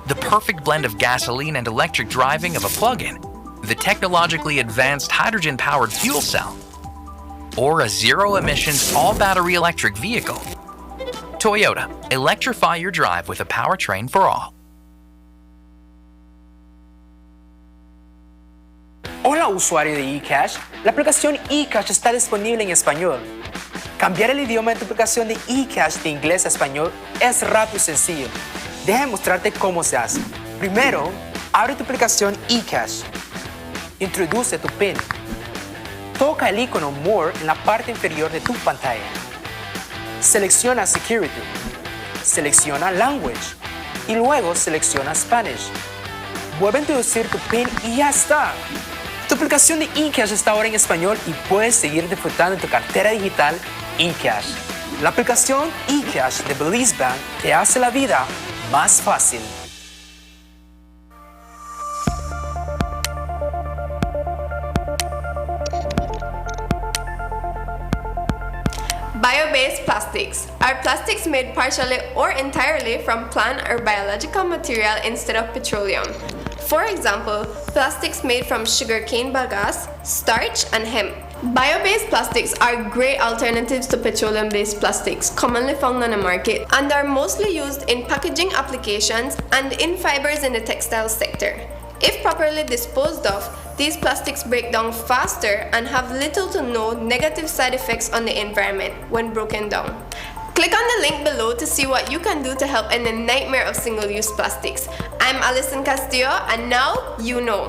the perfect blend of gasoline and electric driving of a plug-in, the technologically advanced hydrogen-powered fuel cell, or a zero-emissions all-battery electric vehicle. Toyota, electrify your drive with a powertrain for all. Hola usuario de eCash, la aplicación eCash está disponible en español. Cambiar el idioma de tu aplicación de eCash de inglés a español es rápido y sencillo. Déjame mostrarte cómo se hace. Primero, abre tu aplicación eCash. Introduce tu PIN. Toca el icono More en la parte inferior de tu pantalla. Selecciona Security. Selecciona Language. Y luego selecciona Spanish. Vuelve a introducir tu PIN y ya está. Tu aplicación de eCash está ahora en español y puedes seguir disfrutando de tu cartera digital eCash. La aplicación eCash de Belize Bank te hace la vida más fácil. Bio-based plastics are plastics made partially or entirely from plant or biological material instead of petroleum. For example, plastics made from sugarcane bagasse, starch, and hemp. Bio-based plastics are great alternatives to petroleum-based plastics commonly found on the market and are mostly used in packaging applications and in fibers in the textile sector. If properly disposed of, these plastics break down faster and have little to no negative side effects on the environment when broken down. Click on the link below to see what you can do to help end the nightmare of single-use plastics. I'm Alison Castillo, and now you know.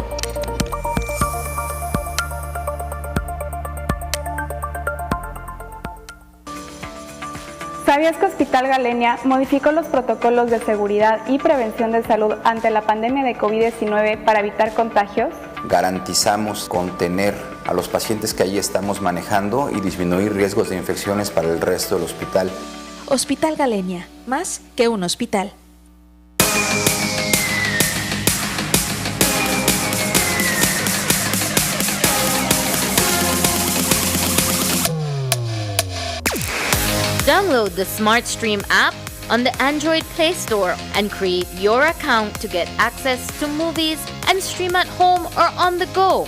¿Sabías que Hospital Galenia modificó los protocolos de seguridad y prevención de salud ante la pandemia de COVID-19 para evitar contagios? Garantizamos contener a los pacientes que allí estamos manejando y disminuir riesgos de infecciones para el resto del hospital. Hospital Galenia, más que un hospital. Download the SmartStream app on the Android Play Store and create your account to get access to movies and stream at home or on the go.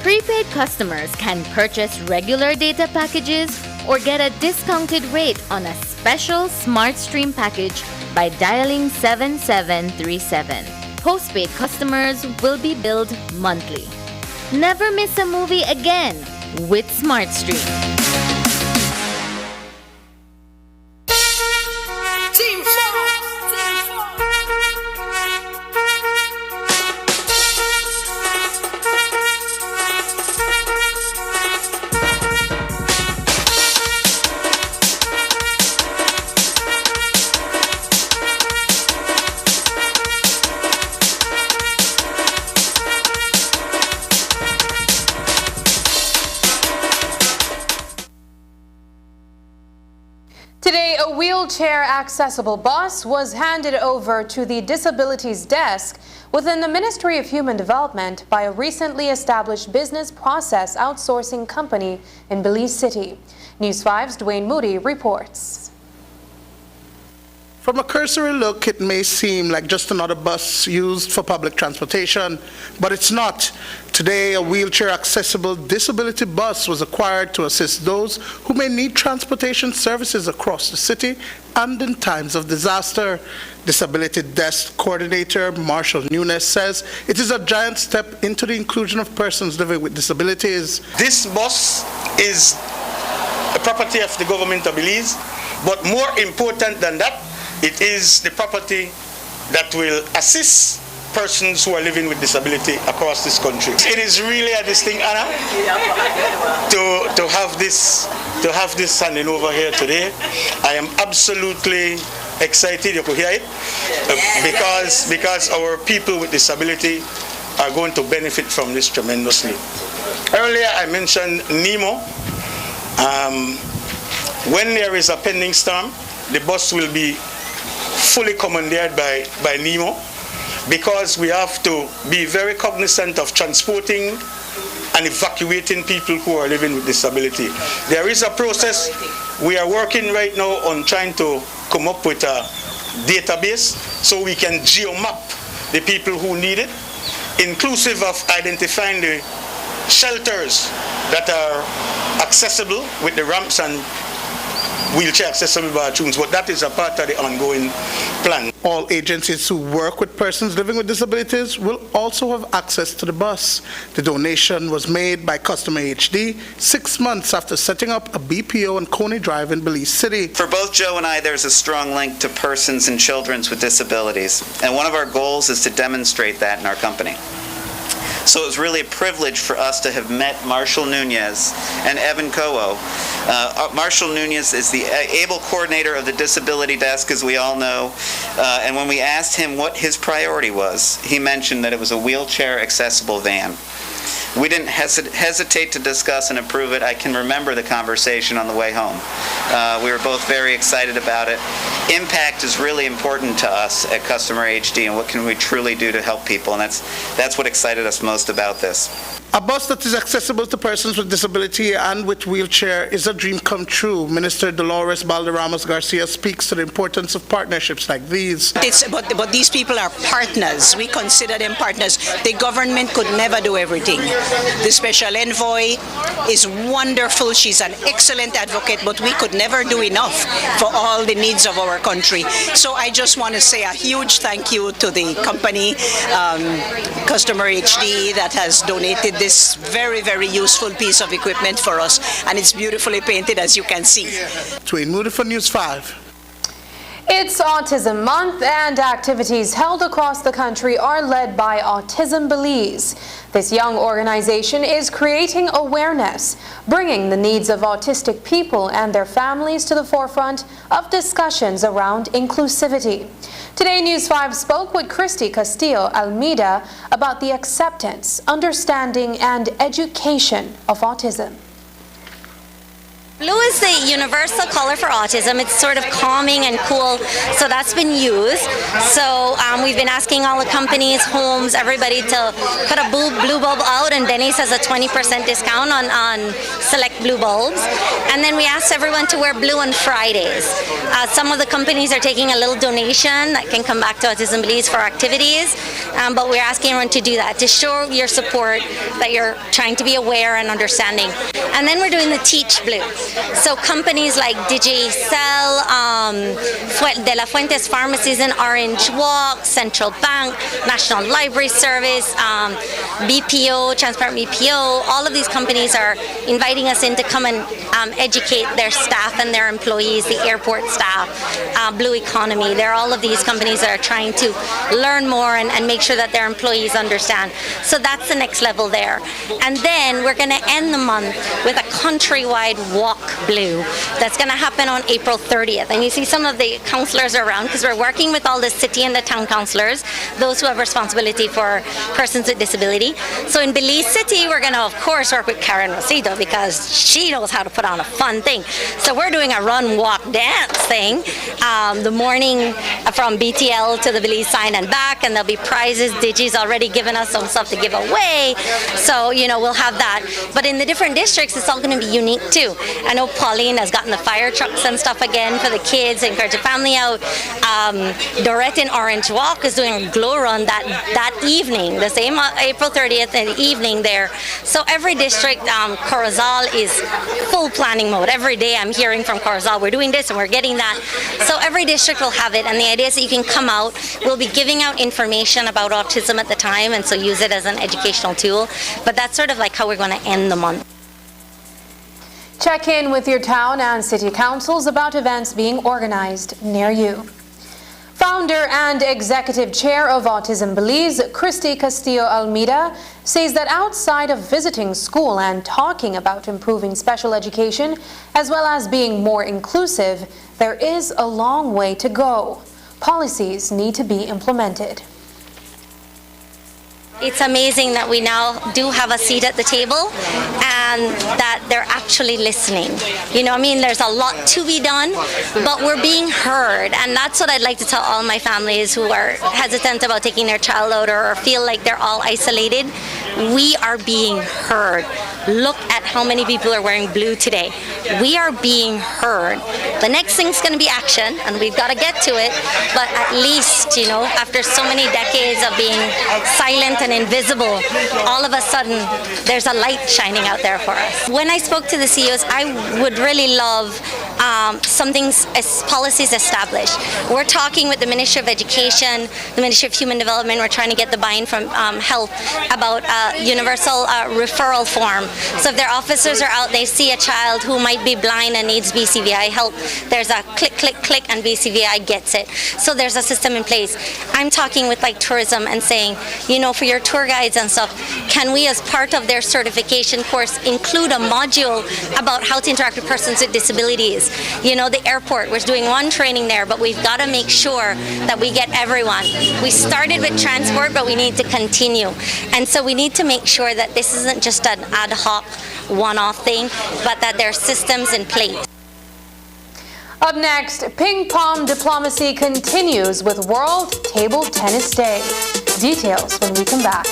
Prepaid customers can purchase regular data packages or get a discounted rate on a special SmartStream package by dialing 7737. Postpaid customers will be billed monthly. Never miss a movie again with SmartStream. Today, a wheelchair-accessible bus was handed over to the Disabilities Desk within the Ministry of Human Development by a recently established business process outsourcing company in Belize City. News 5's Dwayne Moody reports. From a cursory look, it may seem like just another bus used for public transportation, but it's not. Today, a wheelchair-accessible disability bus was acquired to assist those who may need transportation services across the city and in times of disaster. Disability Desk Coordinator Marshall Nunes says it is a giant step into the inclusion of persons living with disabilities. This bus is a property of the government of Belize, but more important than that, it is the property that will assist persons who are living with disability across this country. It is really a distinct honor to have this handing over here today. I am absolutely excited, you could hear it, because our people with disability are going to benefit from this tremendously. Earlier I mentioned NEMO. When there is a pending storm, the bus will be fully commandeered by NEMO, because we have to be very cognizant of transporting and evacuating people who are living with disability. There is a process. We are working right now on trying to come up with a database so we can geomap the people who need it, inclusive of identifying the shelters that are accessible with the ramps and wheelchair accessible bathrooms, but that is a part of the ongoing plan. All agencies who work with persons living with disabilities will also have access to the bus. The donation was made by Customary HD 6 months after setting up a BPO on Coney Drive in Belize City. For both Joe and I, there's a strong link to persons and children with disabilities, and one of our goals is to demonstrate that in our company. So it was really a privilege for us to have met Marshall Nunez and Evan Kowo. Marshall Nunez is the able coordinator of the disability desk, as we all know, and when we asked him what his priority was, he mentioned that it was a wheelchair accessible van. We didn't hesitate to discuss and approve it. I can remember the conversation on the way home. We were both very excited about it. Impact is really important to us at Customary HD, and what can we truly do to help people, and that's what excited us most about this. A bus that is accessible to persons with disability and with wheelchair is a dream come true. Minister Dolores Balderramos Garcia speaks to the importance of partnerships like these. But these people are partners. We consider them partners. The government could never do everything. The special envoy is wonderful. She's an excellent advocate, but we could never do enough for all the needs of our country. So I just want to say a huge thank you to the company, Customary HD, that has donated this very, very useful piece of equipment for us, and it's beautifully painted, as you can see. Twain Moody for News 5. It's Autism Month, and activities held across the country are led by Autism Belize. This young organization is creating awareness, bringing the needs of autistic people and their families to the forefront of discussions around inclusivity. Today, News 5 spoke with Christy Castillo Almeida about the acceptance, understanding, and education of autism. Blue is the universal color for autism. It's sort of calming and cool, so that's been used. So we've been asking all the companies, homes, everybody to put a blue bulb out, and Denny's has a 20% discount on select blue bulbs. And then we asked everyone to wear blue on Fridays. Some of the companies are taking a little donation that can come back to Autism Belize for activities, but we're asking everyone to do that, to show your support, that you're trying to be aware and understanding. And then we're doing the Teach Blue. So companies like Digi De La Fuente's pharmacies in Orange Walk, Central Bank, National Library Service, BPO, Transparent BPO, all of these companies are inviting us in to come and educate their staff and their employees, the airport staff, Blue Economy. There are all of these companies that are trying to learn more and make sure that their employees understand. So that's the next level there. And then we're going to end the month with a countrywide walk blue that's going to happen on April 30th. And you see some of the councillors around, because we're working with all the city and the town councillors, those who have responsibility for persons with disability. So in Belize City, we're going to, of course, work with Karen Rosito, because she knows how to put on a fun thing. So we're doing a run, walk, dance thing the morning from BTL to the Belize sign and back, and there'll be prizes. Digi's already given us some stuff to give away. So, you know, we'll have that. But in the different districts, it's all going to be unique too. I know Pauline has gotten the fire trucks and stuff again for the kids, encourage the family out. Dorette in Orange Walk is doing a glow run that evening, the same April 30th in the evening there. So every district, Corozal is full planning mode. Every day I'm hearing from Corozal, we're doing this and we're getting that. So every district will have it, and the idea is that you can come out. We'll be giving out information about autism at the time, and so use it as an educational tool. But that's sort of like how we're going to end the month. Check in with your town and city councils about events being organized near you. Founder and executive chair of Autism Belize, Christy Castillo Almeida, says that outside of visiting school and talking about improving special education, as well as being more inclusive, there is a long way to go. Policies need to be implemented. It's amazing that we now do have a seat at the table and that they're actually listening. You know, I mean, there's a lot to be done, but we're being heard. And that's what I'd like to tell all my families who are hesitant about taking their child out or feel like they're all isolated. We are being heard. Look at how many people are wearing blue today. We are being heard. The next thing's going to be action, and we've got to get to it. But at least, you know, after so many decades of being silent and invisible, all of a sudden there's a light shining out there for us. When I spoke to the CEOs, I would really love policies established. We're talking with the Ministry of Education, the Ministry of Human Development. We're trying to get the buy-in from health about universal referral form. So if their officers are out, they see a child who might might be blind and needs BCVI help, there's a click, click, click, and BCVI gets it. So there's a system in place. I'm talking with like tourism and saying, you know, for your tour guides and stuff, can we as part of their certification course include a module about how to interact with persons with disabilities? You know, the airport, we're doing one training there, but we've got to make sure that we get everyone. We started with transport, but we need to continue. And so we need to make sure that this isn't just an ad hoc, one-off thing, but that there are systems in place. Up next, ping pong diplomacy continues with World Table Tennis Day. Details when we come back.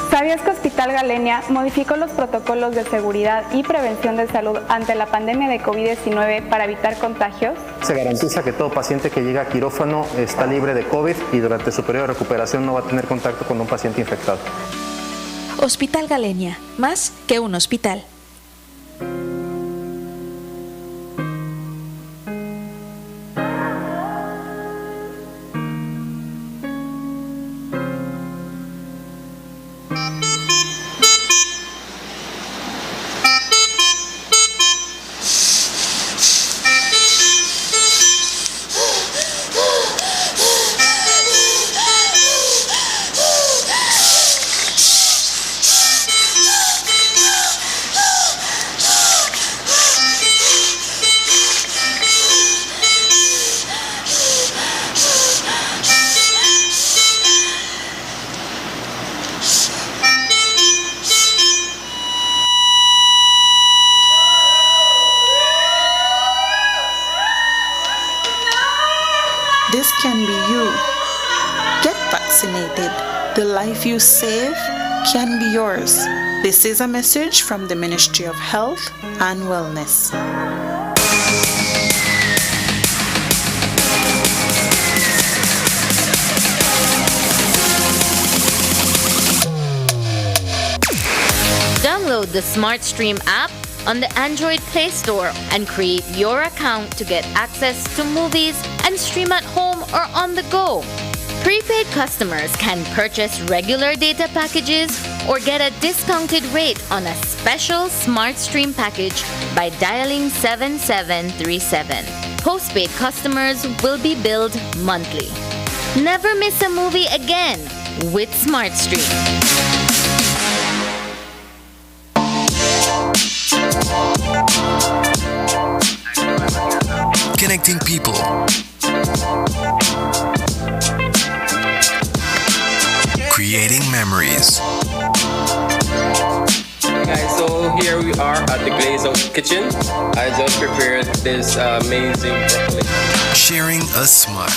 ¿Sabías que Hospital Galenia modificó los protocolos de seguridad y prevención de salud ante la pandemia de COVID-19 para evitar contagios? Se garantiza que todo paciente que llega a quirófano está libre de COVID y durante su periodo de recuperación no va a tener contacto con un paciente infectado. Hospital Galenia, más que un hospital. This can be you. Get vaccinated. The life you save can be yours. This is a message from the Ministry of Health and Wellness. Download the SmartStream app on the Android Play Store and create your account to get access to movies and stream at home or on the go. Prepaid customers can purchase regular data packages or get a discounted rate on a special SmartStream package by dialing 7737. Postpaid customers will be billed monthly. Never miss a movie again with SmartStream. Connecting people. Creating memories. Hey guys, so here we are at the Glaze Out Kitchen. I just prepared this amazing broccoli. Sharing a smile.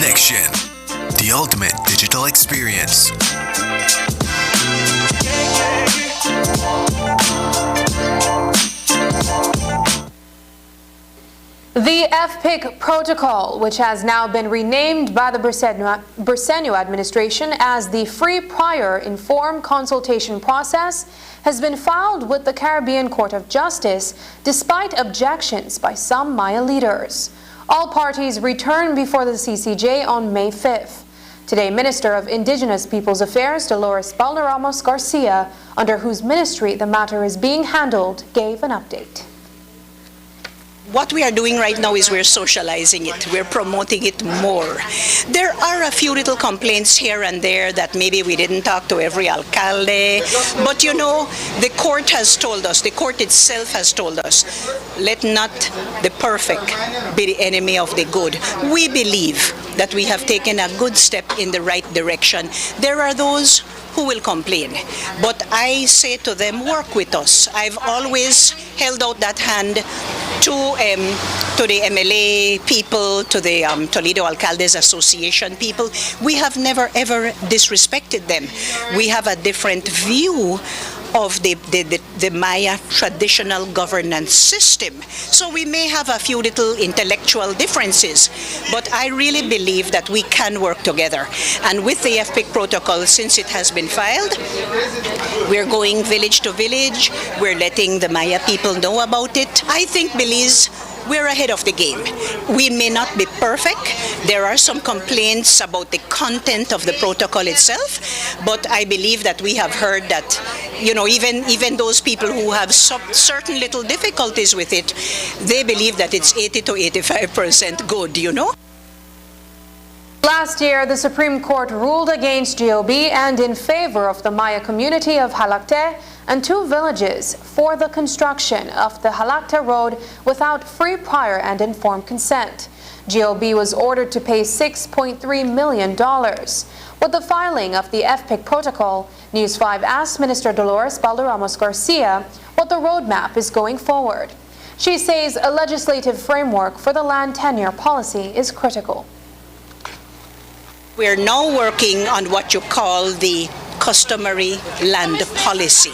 Next Gen, the ultimate digital experience. The FPIC protocol, which has now been renamed by the Briceño administration as the Free Prior Informed Consultation Process, has been filed with the Caribbean Court of Justice despite objections by some Maya leaders. All parties returned before the CCJ on May 5th. Today, Minister of Indigenous Peoples Affairs Dolores Balderramos Garcia, under whose ministry the matter is being handled, gave an update. What we are doing right now is we're socializing it. We're promoting it more. There are a few little complaints here and there that maybe we didn't talk to every alcalde. But you know, the court has told us, the court itself has told us, let not the perfect be the enemy of the good. We believe that we have taken a good step in the right direction. There are those who will complain. But I say to them, work with us. I've always held out that hand to the MLA people, to the Toledo Alcaldes Association people. We have never ever disrespected them. We have a different view of the Maya traditional governance system. So we may have a few little intellectual differences, but I really believe that we can work together. And with the FPIC protocol, since it has been filed, we're going village to village. We're letting the Maya people know about it. I think, Belize, we're ahead of the game. We may not be perfect. There are some complaints about the content of the protocol itself, but I believe that we have heard that, even those people who have certain little difficulties with it, they believe that it's 80 to 85% good, Last year, the Supreme Court ruled against GOB and in favor of the Maya community of Halacte and 2 villages for the construction of the Halacte Road without free, prior, and informed consent. GOB was ordered to pay $6.3 million. With the filing of the FPIC protocol, News 5 asked Minister Dolores Balderramos Garcia what the roadmap is going forward. She says a legislative framework for the land tenure policy is critical. We're now working on what you call the customary land policy,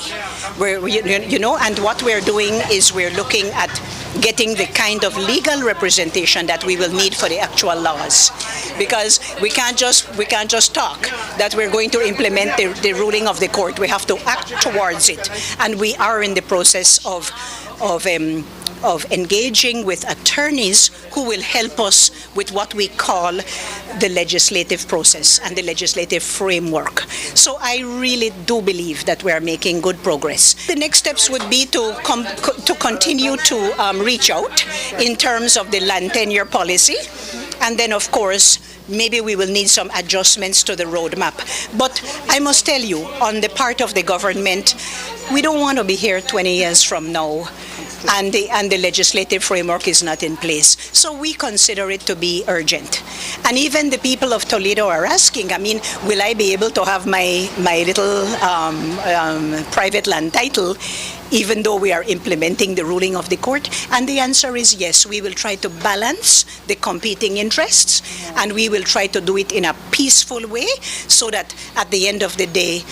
and what we're doing is we're looking at getting the kind of legal representation that we will need for the actual laws, because we can't just talk that we're going to implement the ruling of the court. We have to act towards it, and we are in the process of engaging with attorneys who will help us with what we call the legislative process and the legislative framework. So I really do believe that we are making good progress. The next steps would be to continue to reach out in terms of the land tenure policy, and then of course maybe we will need some adjustments to the roadmap. But I must tell you, on the part of the government, we don't want to be here 20 years from now and the legislative framework is not in place. So we consider it to be urgent. And even the people of Toledo are asking, will I be able to have my little private land title even though we are implementing the ruling of the court? And the answer is yes. We will try to balance the competing interests, and we will try to do it in a peaceful way so that at the end of the day,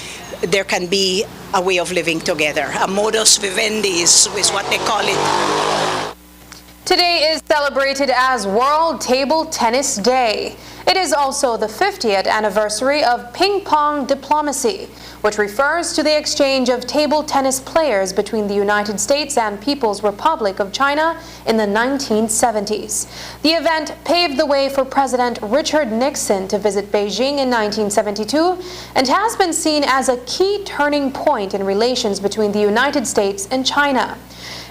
there can be a way of living together. A modus vivendi is what they call it. Today is celebrated as World Table Tennis Day. It is also the 50th anniversary of ping pong diplomacy, which refers to the exchange of table tennis players between the United States and People's Republic of China in the 1970s. The event paved the way for President Richard Nixon to visit Beijing in 1972 and has been seen as a key turning point in relations between the United States and China.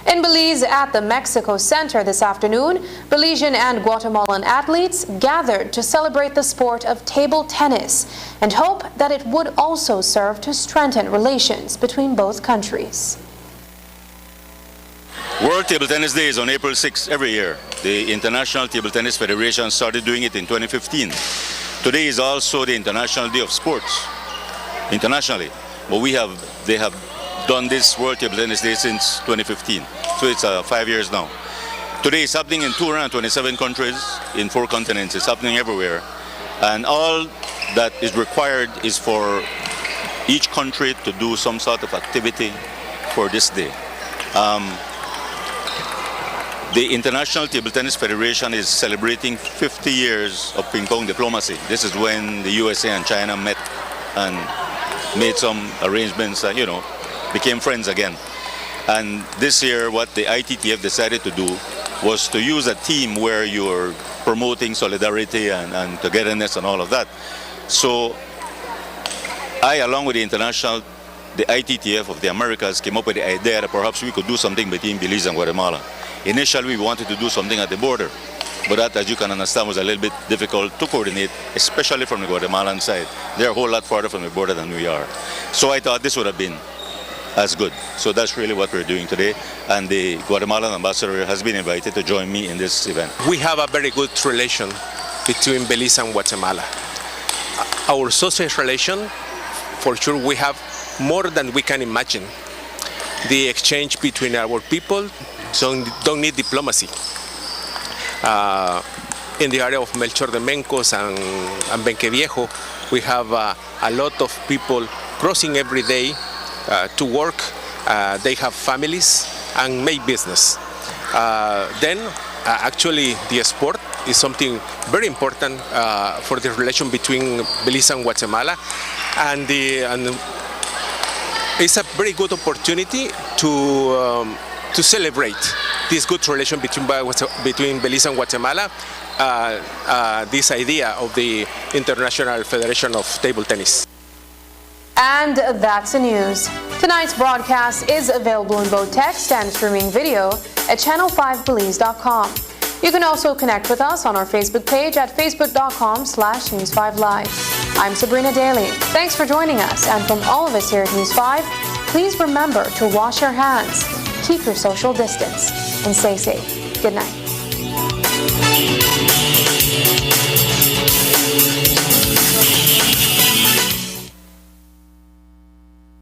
In Belize at the Mexico Center this afternoon, Belizean and Guatemalan athletes gathered to celebrate the sport of table tennis and hope that it would also serve to strengthen relations between both countries. World Table Tennis Day is on April 6th every year. The International Table Tennis Federation started doing it in 2015. Today is also the International Day of Sports, internationally. But they have done this World Table Tennis Day since 2015. So it's 5 years now. Today it's happening in 227 countries in 4 continents. It's happening everywhere. And all that is required is for each country to do some sort of activity for this day. The International Table Tennis Federation is celebrating 50 years of ping pong diplomacy. This is when the USA and China met and made some arrangements and, became friends again. And this year, what the ITTF decided to do was to use a theme where you're promoting solidarity and togetherness and all of that. So I, along with the ITTF of the Americas, came up with the idea that perhaps we could do something between Belize and Guatemala. Initially, we wanted to do something at the border, but that, as you can understand, was a little bit difficult to coordinate, especially from the Guatemalan side. They're a whole lot farther from the border than we are. So I thought this would have been as good. So that's really what we're doing today, and the Guatemalan ambassador has been invited to join me in this event. We have a very good relation between Belize and Guatemala. Our social relation, for sure, we have more than we can imagine. The exchange between our people don't need diplomacy. In the area of Melchor de Mencos and Benqueviejo, we have a lot of people crossing every day to work they have families and make business. Actually, the sport is something very important for the relation between Belize and Guatemala, and it's a very good opportunity to celebrate this good relation between Belize and Guatemala. This idea of the International Federation of Table Tennis. And that's the news. Tonight's broadcast is available in both text and streaming video at channel5belize.com. You can also connect with us on our Facebook page at facebook.com/News5Live. I'm Sabrina Daly. Thanks for joining us. And from all of us here at News 5, please remember to wash your hands, keep your social distance, and stay safe. Good night.